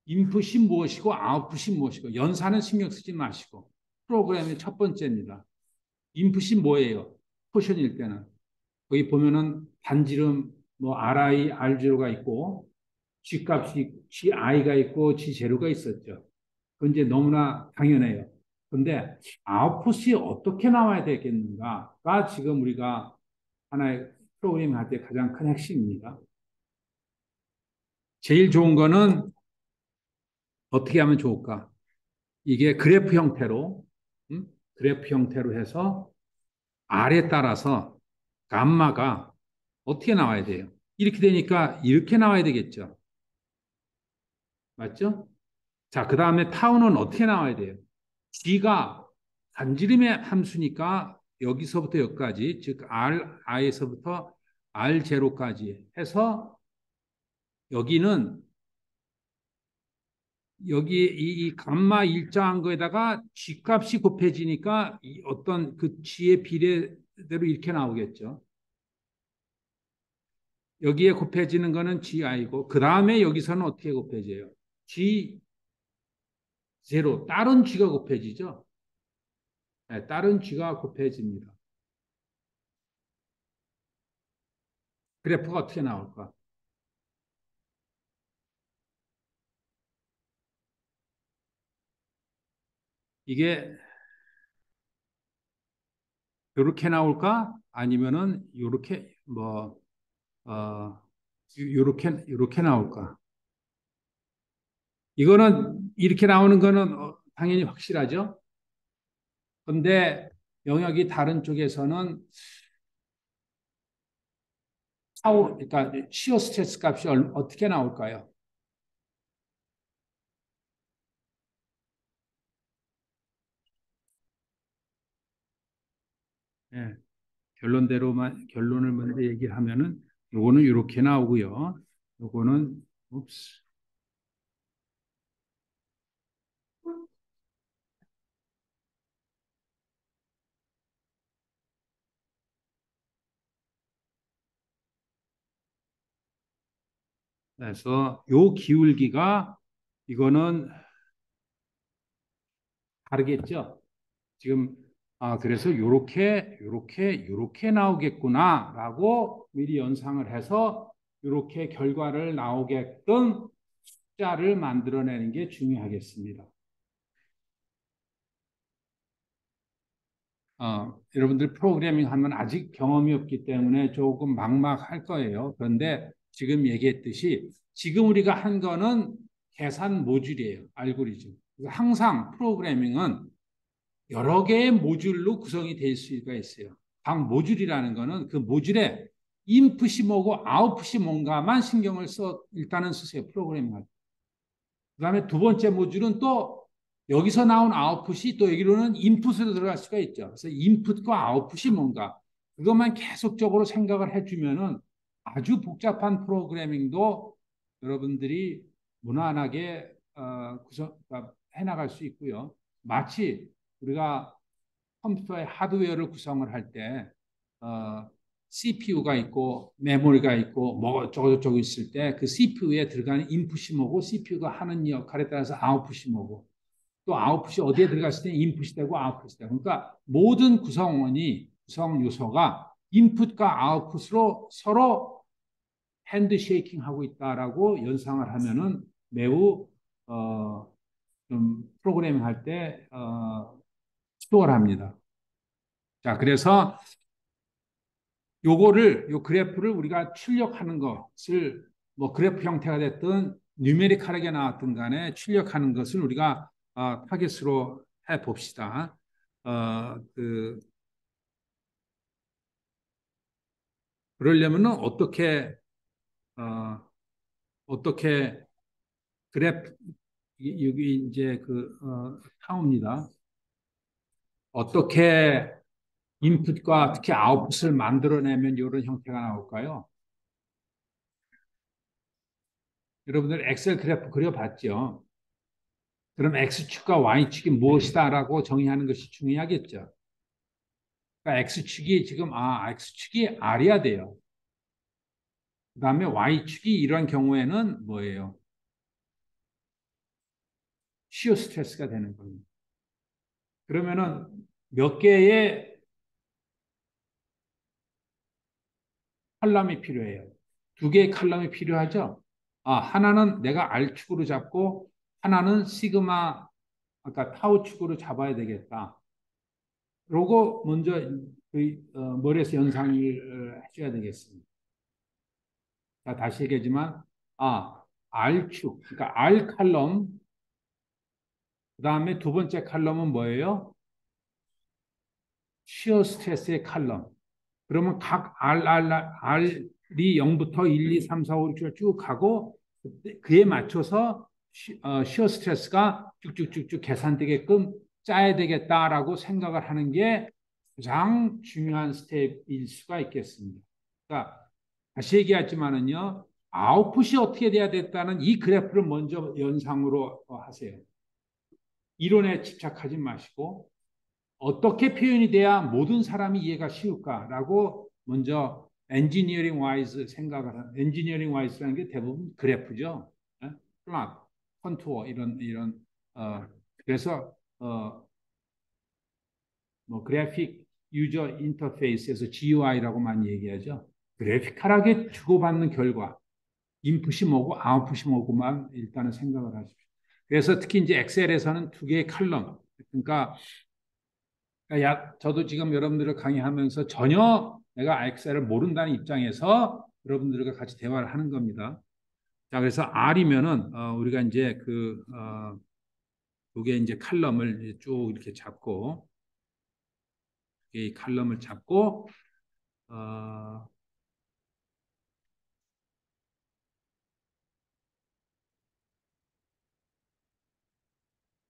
인풋이 무엇이고 아웃풋이 무엇이고 연산은 신경 쓰지 마시고 프로그램의 첫 번째입니다. 인풋이 뭐예요? 포션일 때는 거기 보면은 단지름 뭐 RI, R0가 있고 G값이 GI가 있고 G0가 있었죠. 그건 이제 너무나 당연해요. 근데 아웃풋이 어떻게 나와야 되겠는가가 지금 우리가 하나의 프로그래밍 할 때 가장 큰 핵심입니다. 제일 좋은 거는 어떻게 하면 좋을까? 이게 그래프 형태로, 그래프 형태로 해서 R에 따라서 감마가 어떻게 나와야 돼요? 이렇게 되니까 이렇게 나와야 되겠죠. 맞죠? 자, 그 다음에 타우는 어떻게 나와야 돼요? G가 반지름의 함수니까 여기서부터 여기까지, 즉 Ri에서부터 R0까지 해서 여기는 여기 이 감마 일정한 거에다가 G값이 곱해지니까 이 어떤 그 G의 비례대로 이렇게 나오겠죠. 여기에 곱해지는 거는 GI고 그 다음에 여기서는 어떻게 곱해져요? G0 다른 G가 곱해지죠. 네, 다른 G가 곱해집니다. 그래프가 어떻게 나올까? 이게 이렇게 나올까? 아니면은 이렇게 뭐 이렇게 나올까? 이거는 이렇게 나오는 거는 당연히 확실하죠. 근데 영역이 다른 쪽에서는 그러니까 시어 스트레스 값이 어떻게 나올까요? 예, 결론을 먼저 얘기하면은 요거는 이렇게 나오고요. 요거는 옵스. 그래서 요 기울기가 이거는 다르겠죠. 지금 그래서 요렇게 나오겠구나라고 미리 연상을 해서 요렇게 결과를 나오게끔 숫자를 만들어내는 게 중요하겠습니다. 여러분들 프로그래밍 하면 아직 경험이 없기 때문에 조금 막막할 거예요. 그런데 지금 얘기했듯이 지금 우리가 한 거는 계산 모듈이에요. 알고리즘. 그래서 항상 프로그래밍은 여러 개의 모듈로 구성이 될 수가 있어요. 각 모듈이라는 거는 그 모듈에 인풋이 뭐고 아웃풋이 뭔가만 신경을 일단은 쓰세요. 프로그래밍 할 때. 그다음에 두 번째 모듈은 또 여기서 나온 아웃풋이 또 여기로는 인풋으로 들어갈 수가 있죠. 그래서 인풋과 아웃풋이 뭔가 그것만 계속적으로 생각을 해주면은 아주 복잡한 프로그래밍도 여러분들이 무난하게 해나갈 수 있고요. 마치 우리가 컴퓨터의 하드웨어를 구성을 할 때 CPU가 있고 메모리가 있고 뭐 어쩌고저쩌고 있을 때 그 CPU에 들어가는 인풋이 뭐고 CPU가 하는 역할에 따라서 아웃풋이 뭐고 또 아웃풋이 어디에 들어갔을 때 인풋이 되고 아웃풋이 되고 그러니까 모든 구성 요소가 인풋과 아웃풋으로 서로 핸드쉐이킹 하고 있다라고 연상을 하면은 매우 좀 프로그래밍 할때 수월합니다. 자, 그래서 요 그래프를 우리가 출력하는 것을 뭐 그래프 형태가 됐든 뉴메리컬하게 나왔든 간에 출력하는 것을 우리가 타겟으로 해 봅시다. 그 그러려면은 어, 어떻게 그래프 여기 이제 타입니다. 어떻게 인풋과 특히 아웃풋을 만들어내면 이런 형태가 나올까요? 여러분들 엑셀 그래프 그려봤죠? 그럼 X축과 Y축이 무엇이다라고 정의하는 것이 중요하겠죠. 그러니까 X축이 지금 X축이 R이야 돼요. 그다음에 Y축이 이런 경우에는 뭐예요? 시어 스트레스가 되는 겁니다. 그러면은 몇 개의 칼럼이 필요해요? 두 개의 칼럼이 필요하죠? 하나는 내가 R축으로 잡고 하나는 시그마 아까 타우 축으로 잡아야 되겠다. 그러고 먼저 머리에서 연상을 해줘야 되겠습니다. 자, 다시 얘기하지만 R축, 그러니까 R 칼럼, 그 다음에 두 번째 칼럼은 뭐예요? 시어 스트레스의 칼럼. 그러면 각 R이 0부터 1, 2, 3, 4, 5, 6, 쭉 가고 그에 맞춰서 시어 스트레스가 쭉쭉쭉쭉 계산되게끔 짜야 되겠다라고 생각을 하는 게 가장 중요한 스텝일 수가 있겠습니다. 그러니까 다시 얘기하지만은요, 아웃풋이 어떻게 돼야 됐다는 이 그래프를 먼저 연상으로 하세요. 이론에 집착하지 마시고 어떻게 표현이 돼야 모든 사람이 이해가 쉬울까라고 먼저 엔지니어링 와이즈 생각을 하는 엔지니어링 와이즈라는 게 대부분 그래프죠. 플랫, 컨투어 이런 그래서 뭐 그래픽 유저 인터페이스에서 GUI라고 많이 얘기하죠. 그래피컬하게 주고받는 결과 인풋이 뭐고 아웃풋이 뭐고만 일단은 생각을 하십시오. 그래서 특히 이제 엑셀에서는 두 개의 칼럼 그러니까 저도 지금 여러분들을 강의하면서 전혀 내가 엑셀을 모른다는 입장에서 여러분들과 같이 대화를 하는 겁니다. 자, 그래서 R이면은 우리가 이제 두 개 이제 칼럼을 쭉 이렇게 잡고 이 칼럼을 잡고 어,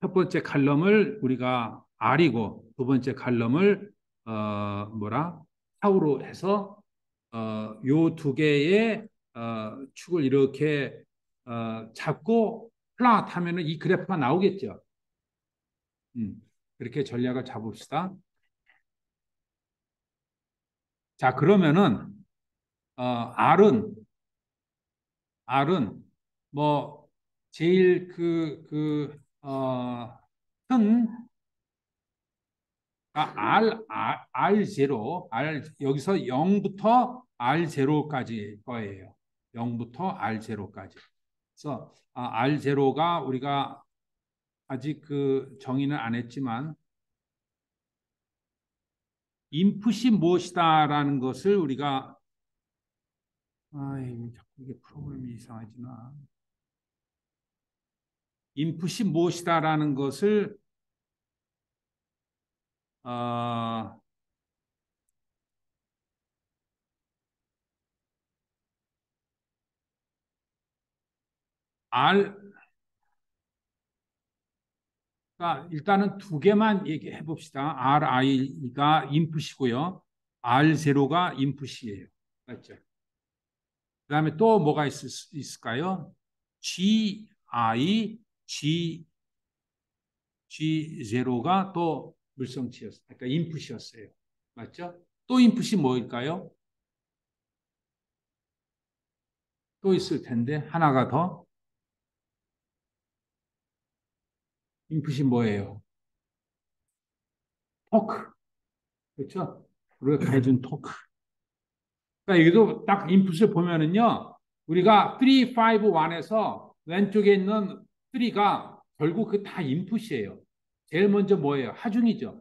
첫 번째 칼럼을 우리가 R이고 두 번째 칼럼을 타우로 해서 요 두 개의 축을 이렇게 잡고 플랫 하면은 이 그래프가 나오겠죠. 그렇게 전략을 잡읍시다. 자, 그러면은 R은 뭐 제일 큰 여기서 0부터 R0까지 거예요. 0부터 R0까지. 그래서 R0가 우리가 아직 정의는 안 했지만 인풋이 무엇이다라는 것을 우리가 자꾸 이게 프로그램이 이상하지나 인풋이 무엇이다라는 것을 어, R 가 일단은 두 개만 얘기해 봅시다. RI가 인풋이고요. R0가 인풋이에요. 맞죠? 그다음에 또 뭐가 있을까요? G0가 또 물성치였어요. 그러니까 인풋이었어요. 맞죠? 또 인풋이 뭐일까요? 또 있을 텐데 하나가 더 인풋이 뭐예요? 토크. 그렇죠? 우리가 해준 토크. 그러니까 여기도 딱 인풋을 보면은요. 우리가 3, 5, 1에서 왼쪽에 있는 3가 결국 그 다 인풋이에요. 제일 먼저 뭐예요? 하중이죠.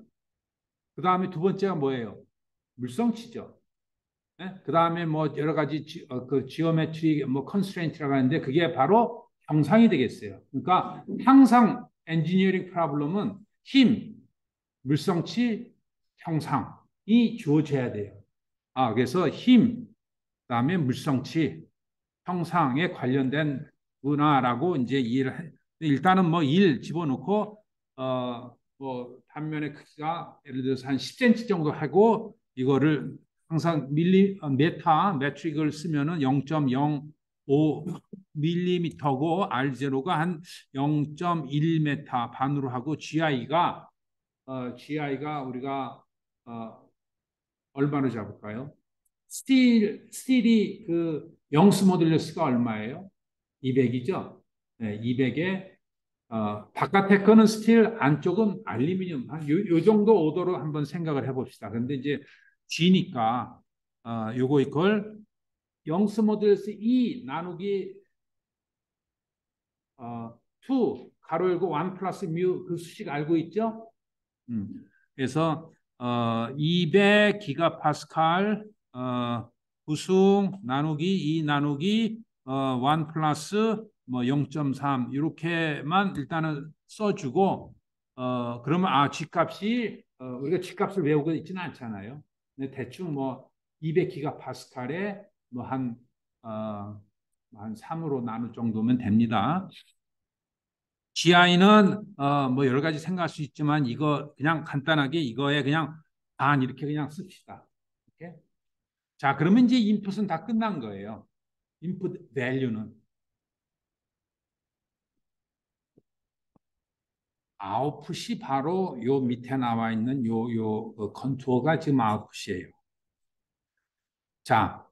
그 다음에 두 번째가 뭐예요? 물성치죠. 예? 그 다음에 뭐 여러 가지 그 지오메트리 뭐 컨스트레인트라고 하는데 그게 바로 형상이 되겠어요. 그러니까 항상 엔지니어링 프로블럼은 힘, 물성치, 형상이 주어져야 돼요. 그래서 힘, 그다음에 물성치, 형상에 관련된 문화라고 이제 이해를 일단은 뭐 일 집어넣고 뭐 단면의 크기가 예를 들어서 한 10cm 정도 하고 이거를 항상 메트릭을 쓰면은 0.05 밀리미터고 R0가 한 0.1m 반으로 하고 GI가 우리가 얼마로 잡을까요? 스틸이 그 영스 모듈러스가 얼마예요? 200이죠? 네, 200에 바깥에 거는 스틸, 안쪽은 알루미늄. 요 정도 오더로 한번 생각을 해봅시다. 근데 이제 G니까 요거 이걸 영스 모듈러스 2 나누기 2 가로 열고 1 플러스 뮤 그 수식 알고 있죠? 음. 그래서 200 기가파스칼 구승 나누기 2 나누기 1 플러스 뭐 0.3 이렇게만 일단은 써주고 그러면 G값이 우리가 G값을 외우고 있지는 않잖아요. 근데 대충 뭐 200 기가파스칼에 뭐한 한 3으로 나눌 정도면 됩니다. GI는 뭐 여러 가지 생각할 수 있지만 이거 그냥 간단하게 이거에 그냥 반 이렇게 그냥 씁시다. 이렇게. 자, 그러면 이제 인풋은 다 끝난 거예요. 인풋 밸류는 아웃풋이 바로 요 밑에 나와 있는 요 컨투어가 지금 아웃풋이에요. 자,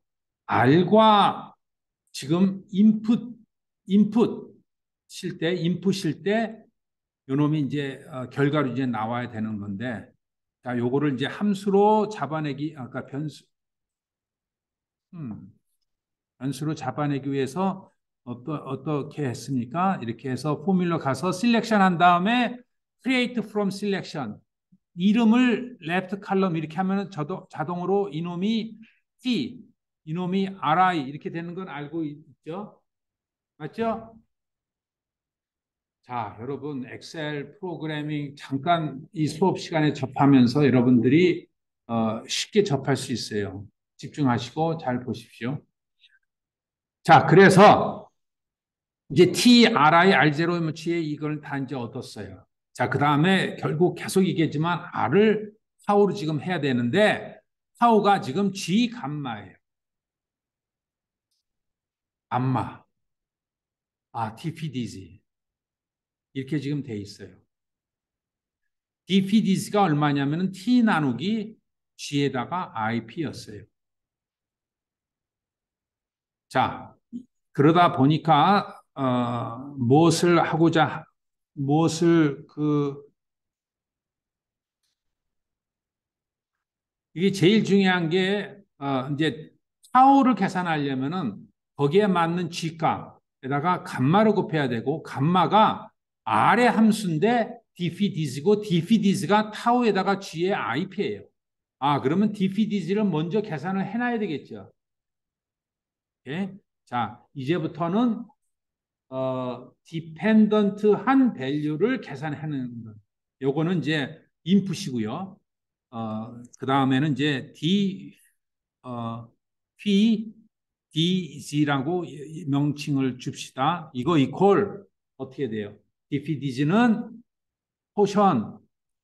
R과 지금 인풋 인풋 실 때 요놈이 이제 결과로 이제 나와야 되는 건데 자, 요거를 이제 함수로 잡아내기, 아까 음, 변수로 잡아내기 위해서 어떻게 했습니까? 이렇게 해서 포뮬러 가서 셀렉션 한 다음에 create from selection 이름을 left column 이렇게 하면 자동으로 이놈이 T, 이놈이 RI 이렇게 되는 건 알고 있죠? 맞죠? 자, 여러분 엑셀 프로그래밍 잠깐 이 수업 시간에 접하면서 여러분들이 쉽게 접할 수 있어요. 집중하시고 잘 보십시오. 자, 그래서 이제 TRI, R0MH의 이걸 다 이제 얻었어요. 자, 그 다음에 결국 계속 얘기했지만 R을 타우로 지금 해야 되는데 타우가 지금 G 감마예요. 감마. TPDZ. 이렇게 지금 돼 있어요. DPDZ가 얼마냐면은 T 나누기 G에다가 IP였어요. 자, 그러다 보니까 무엇을 이게 제일 중요한 게 이제 타우를 계산하려면은 거기에 맞는 G값에다가 감마를 곱해야 되고 감마가 R의 함수인데 DPDZ고 DPDZ가 타우에다가 G의 IP예요. 그러면 DPDZ를 먼저 계산을 해놔야 되겠죠. 예? 자, 이제부터는 디펜던트한 밸류를 계산하는 것. 요거는 이제 인풋이고요. 그 다음에는 이제 P, DZ라고 명칭을 줍시다. 이거 이퀄 어떻게 돼요? DPDZ는 포션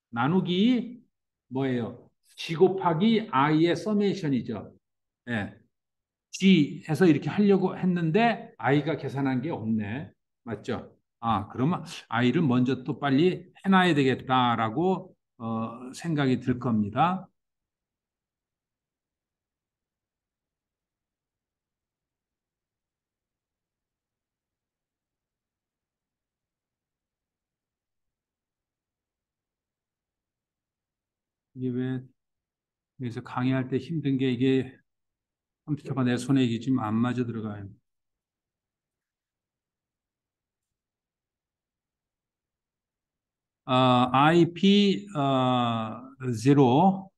나누기 뭐예요? G 곱하기 I의 서메이션이죠. 예. G 해서 이렇게 하려고 했는데 I가 계산한 게 없네. 맞죠? 그러면 I를 먼저 또 빨리 해놔야 되겠다라고 생각이 들 겁니다. 이게 왜 그래서 강의할 때 힘든 게 이게 컴퓨터가 내 손에 이게 지금 안 맞아 들어가요. IP 0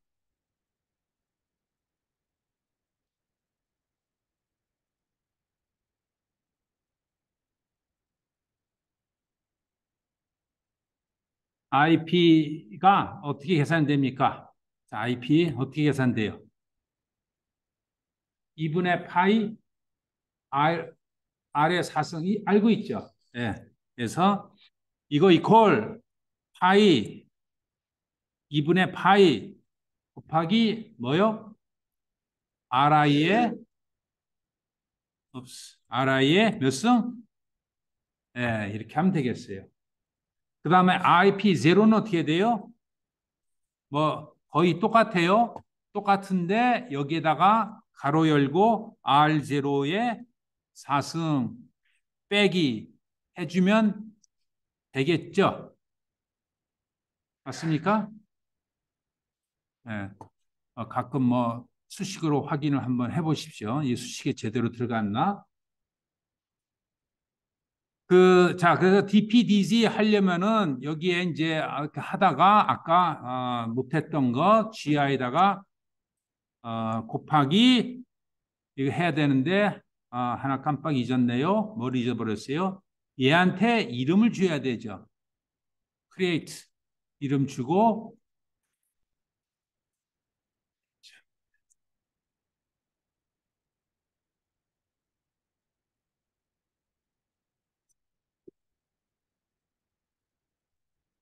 IP가 어떻게 계산됩니까? 자, IP 어떻게 계산돼요? 2분의 파이 R의 4승 알고 있죠? 예. 그래서 이거 이퀄 파이 2분의 파이 곱하기 뭐요? RI의 RI의 몇 승? 예, 이렇게 하면 되겠어요. 그 다음에 IP 제로는 어떻게 돼요? 뭐 거의 똑같아요. 똑같은데 여기에다가 가로 열고 R0의 4승 빼기 해주면 되겠죠? 맞습니까? 예. 가끔 뭐 수식으로 확인을 한번 해보십시오. 이 수식에 제대로 들어갔나? 자, 그래서 DPDZ 하려면은 여기에 이제 이렇게 하다가 아까 못했던 거 GI에다가 곱하기 이거 해야 되는데 하나 깜빡 잊었네요. 뭘 잊어버렸어요? 얘한테 이름을 줘야 되죠. create 이름 주고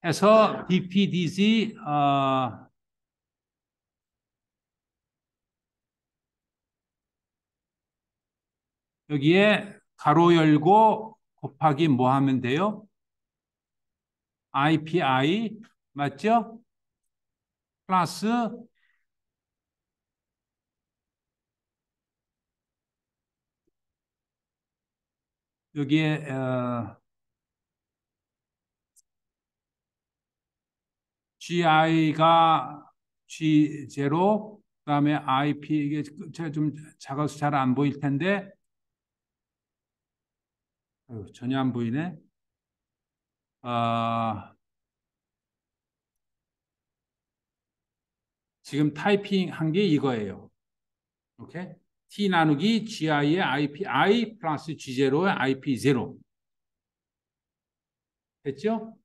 해서 DPDZ 여기에 가로 열고 곱하기 뭐 하면 돼요? IPI 맞죠? 플러스 여기에 GI가 G0 그다음에 IP 이게 제가 좀 작아서 잘 안 보일 텐데 전혀 안 보이네. 지금 타이핑 한 게 이거예요. 오케이? T 나누기 GI의 IP I 플러스 G0의 IP 0 됐죠?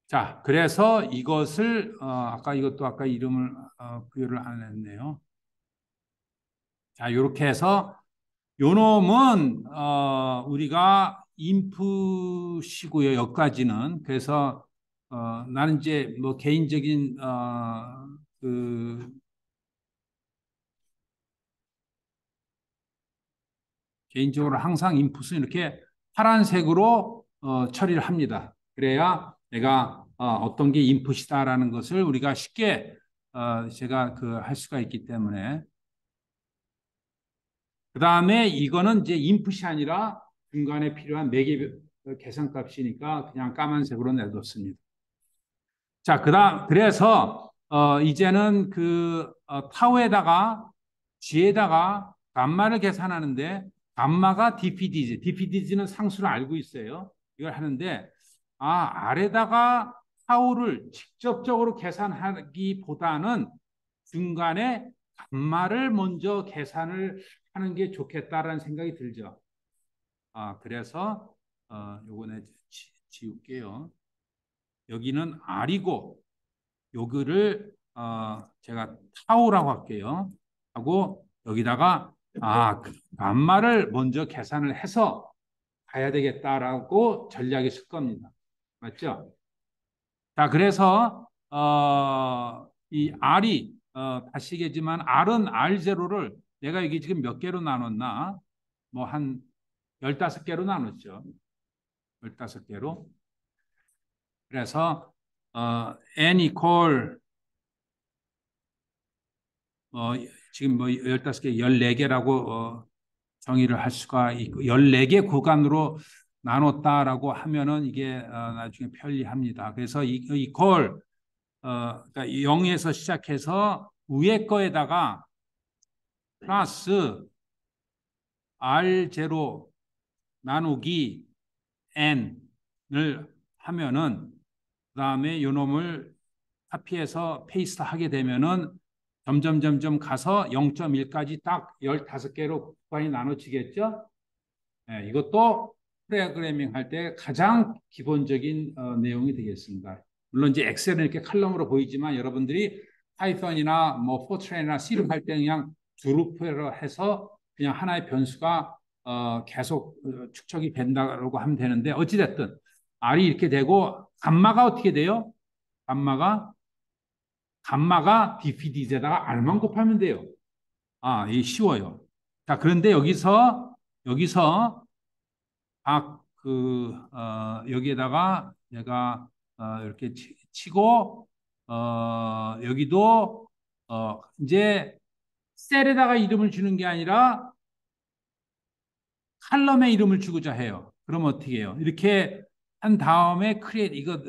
자, 그래서 이것을 아까 이것도 아까 이름을 부여를 안 했네요. 자, 이렇게 해서 요 놈은 우리가 인풋이고요. 여기까지는. 그래서 나는 이제 뭐 개인적인 그 개인적으로 항상 인풋은 이렇게 파란색으로 처리를 합니다. 그래야 내가 어떤 게 인풋이다라는 것을 우리가 쉽게 제가 그 할 수가 있기 때문에 그 다음에 이거는 이제 인풋이 아니라 중간에 필요한 매개 계산값이니까 그냥 까만색으로 내뒀습니다. 자, 그래서 이제는 타우에다가 G에다가 감마를 계산하는데 감마가 DPDZ, DPDZ는 상수를 알고 있어요. 이걸 하는데 아래다가 타우를 직접적으로 계산하기보다는 중간에 감마를 먼저 계산을 하는 게 좋겠다라는 생각이 들죠. 그래서 요거는 지울게요. 여기는 R이고 요거를 제가 타우라고 할게요. 하고 여기다가 감마를 먼저 계산을 해서 가야 되겠다라고 전략이 쓸 겁니다. 맞죠? 자, 그래서 이 R이 다시겠지만 R은 R0를 내가 여기 지금 몇 개로 나눴나? 뭐 한 15개로 나눴죠. 15개로. 그래서 n equal 지금 뭐 15개, 14개라고 정의를 할 수가 있고 14개 구간으로 나눴다라고 하면은 이게 나중에 편리합니다. 그래서 이 equal 그러니까 0에서 시작해서 위에 거에다가 플러스 R0 나누기 N을 하면은 그다음에 요 놈을 카피해서 페이스트 하게 되면은 점점 가서 0.1까지 딱 15개로 구간이 나눠지겠죠? 네, 이것도 프로그래밍 할 때 가장 기본적인 내용이 되겠습니다. 물론 이제 엑셀은 이렇게 칼럼으로 보이지만 여러분들이 파이썬이나 뭐 포트란이나 C를 할 때 그냥 주루프로 해서 그냥 하나의 변수가 계속 축적이 된다고 하면 되는데 어찌됐든 R이 이렇게 되고 감마가 어떻게 돼요? 감마가 DPD에다가 R만 곱하면 돼요. 아, 이게 쉬워요. 자, 그런데 여기서 여기에다가 내가 이렇게 치고 여기도 이제 셀에다가 이름을 주는 게 아니라 칼럼에 이름을 주고자 해요. 그럼 어떻게 해요? 이렇게 한 다음에 크리에이트 이거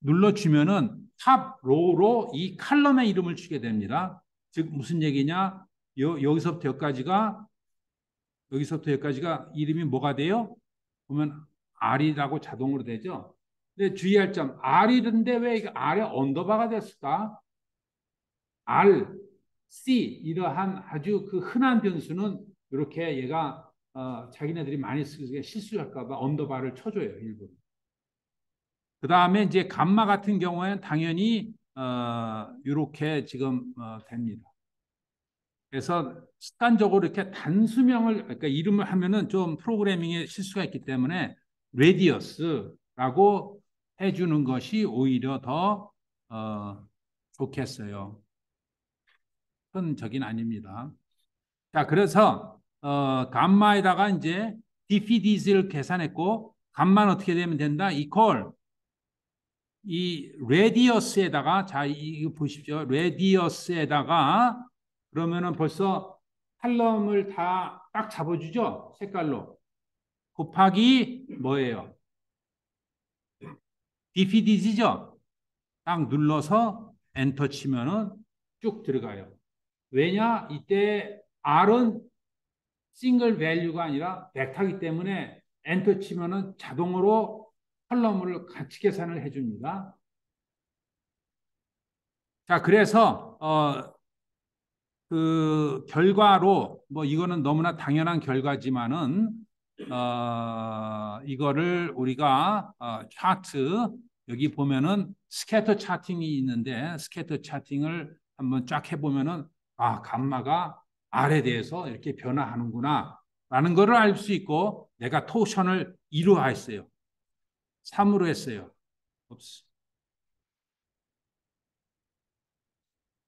눌러주면은 탑 로우로 이 칼럼에 이름을 주게 됩니다. 즉 무슨 얘기냐? 여기서부터 여기까지가 이름이 뭐가 돼요? 보면 R이라고 자동으로 되죠. 근데 주의할 점 R이던데 왜 이게 R에 언더바가 됐을까? R, C 이러한 아주 그 흔한 변수는 이렇게 얘가 자기네들이 많이 쓰게 실수할까 봐 언더바를 쳐줘요 일부러. 그 다음에 이제 감마 같은 경우에는 당연히 이렇게 지금 됩니다. 그래서 습관적으로 이렇게 단수명을 그러니까 이름을 하면은 좀 프로그래밍에 실수가 있기 때문에 레디어스라고 해주는 것이 오히려 더 좋겠어요. 큰 적인 아닙니다. 자, 그래서 감마에다가 이제 DPD를 계산했고 감마는 어떻게 되면 된다? 이퀄 이 레디어스에다가 자 이거 보십시오. 레디어스에다가 그러면은 벌써 칼럼을 다 딱 잡아주죠. 색깔로 곱하기 뭐예요? DPD죠. 딱 눌러서 엔터 치면은 쭉 들어가요. 왜냐? 이때 R은 싱글 밸류가 아니라 벡터이기 때문에 엔터 치면은 자동으로 컬럼을 같이 계산을 해줍니다. 자, 그래서 그 결과로 뭐 이거는 너무나 당연한 결과지만은 이거를 우리가 차트 여기 보면은 스캐터 차팅이 있는데 스캐터 차팅을 한번 쫙 해보면은 아 감마가 R에 대해서 이렇게 변화하는구나 라는 거를 알 수 있고 내가 토션을 2로 했어요. 3으로 했어요.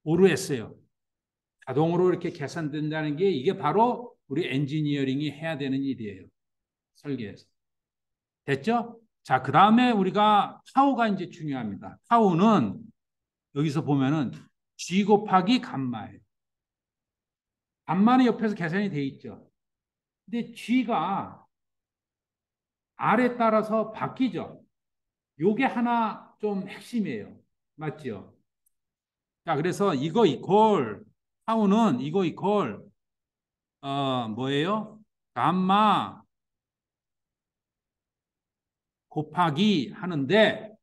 5로 했어요. 자동으로 이렇게 계산된다는 게 이게 바로 우리 엔지니어링이 해야 되는 일이에요. 설계에서. 됐죠? 자, 그 다음에 우리가 타우가 이제 중요합니다. 타우는 여기서 보면은 G 곱하기 감마예요. 감마는 옆에서 계산이 돼 있죠. 근데 G가 R에 따라서 바뀌죠. 요게 하나 좀 핵심이에요. 맞죠? 자, 그래서 이거 이퀄 타우는 이거 이퀄 뭐예요? 감마 곱하기 하는데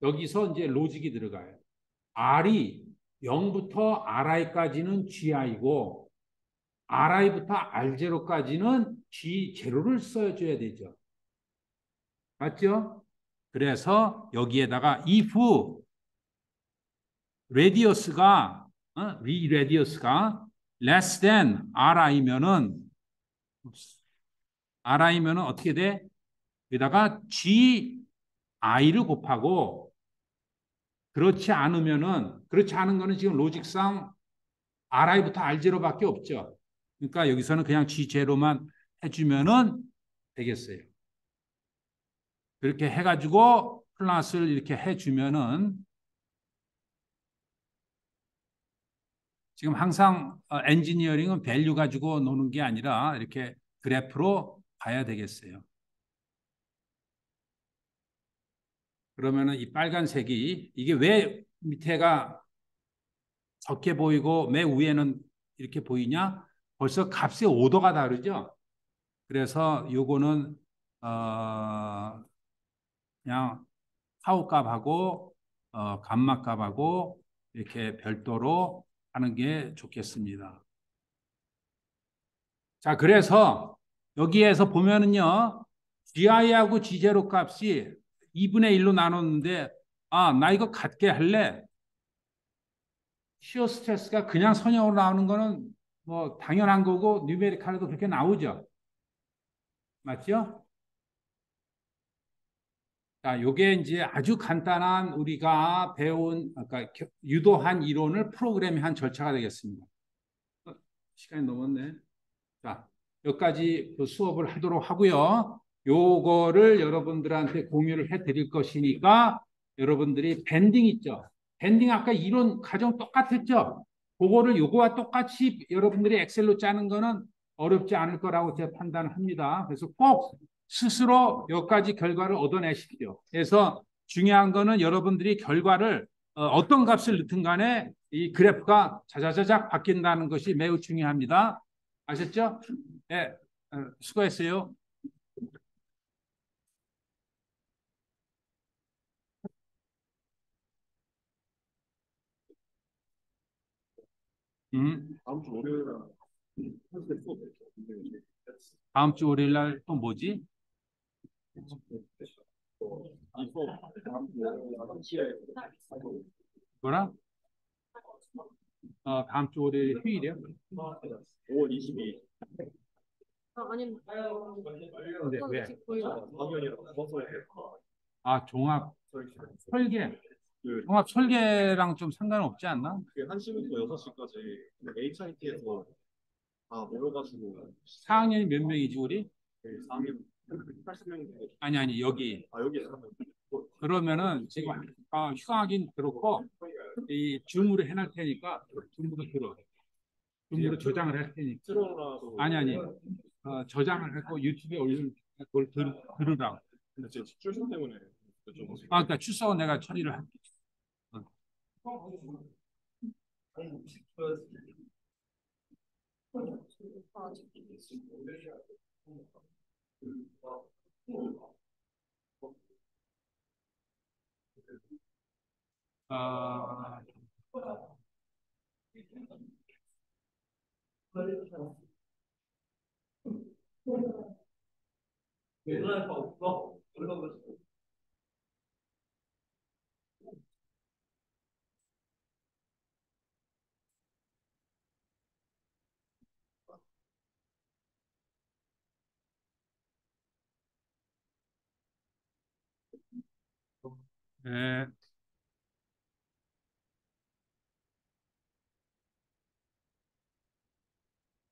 여기서 이제 로직이 들어가요. R이 0부터 Ri까지는 GI고 Ri부터 R0까지는 G0를 써줘야 되죠. 맞죠? 그래서 여기에다가 if radius가 radius가 less than Ri면은 어떻게 돼? 여기다가 GI를 곱하고 그렇지 않은 거는 지금 로직상 Ri부터 R0밖에 없죠. 그러니까 여기서는 그냥 G0만 해주면은 되겠어요. 그렇게 해가지고 플러스를 이렇게 해주면은 지금 항상 엔지니어링은 밸류 가지고 노는 게 아니라 이렇게 그래프로 봐야 되겠어요. 그러면은 이 빨간색이 이게 왜 밑에가 적게 보이고 맨 위에는 이렇게 보이냐? 벌써 값의 오도가 다르죠. 그래서 요거는 그냥 타우 값하고 감마값하고 이렇게 별도로 하는 게 좋겠습니다. 자, 그래서 여기에서 보면은요, GI하고 G제로 값이 2분의 1로 나눴는데, 아, 나 이거 같게 할래. 시어 스트레스가 그냥 선형으로 나오는 거는 뭐 당연한 거고, 뉴메리칼도 그렇게 나오죠. 맞죠? 자, 요게 이제 아주 간단한 우리가 배운, 아까 유도한 이론을 프로그래밍한 절차가 되겠습니다. 시간이 넘었네. 자, 여기까지 그 수업을 하도록 하고요. 요거를 여러분들한테 공유를 해 드릴 것이니까 여러분들이 밴딩 있죠? 밴딩 아까 이론 과정 똑같았죠? 그거를 요거와 똑같이 여러분들이 엑셀로 짜는 거는 어렵지 않을 거라고 제가 판단합니다. 그래서 꼭 스스로 여기까지 결과를 얻어내십시오. 그래서 중요한 거는 여러분들이 결과를 어떤 값을 넣든 간에 이 그래프가 자자자작 바뀐다는 것이 매우 중요합니다. 아셨죠? 네, 수고했어요. 다음 주 월요일 날 한국에 수업 있죠. 다음 주 월요일 날 또 뭐지? 이 수업 다음 주 월요일 날 1시에 뭐라? 다음 주 월요일 휴일이요? 5월 22일 아니, 근데 왜? 강연이랑 서서히 아, 종합 설계. 그 종합 설계랑 좀 상관없지 않나? 1시부터 6시까지 HIT에서 다 모여가지고 4학년이 몇 명이지, 우리? 4학년 80명인데 아니, 여기. 여기에 사면 그러면은 지금 휴강하긴 그렇고, 이 줌으로 해놓을 테니까, 줌으로 들어. 줌으로 저장을 할 테니까. 트로라도 아니. 저장을 하고 유튜브에 올리는 그걸 들으라고. 근데 제 출신 때문에 좀 그러니까 출석은 내가 처리를 할게. 어, 네.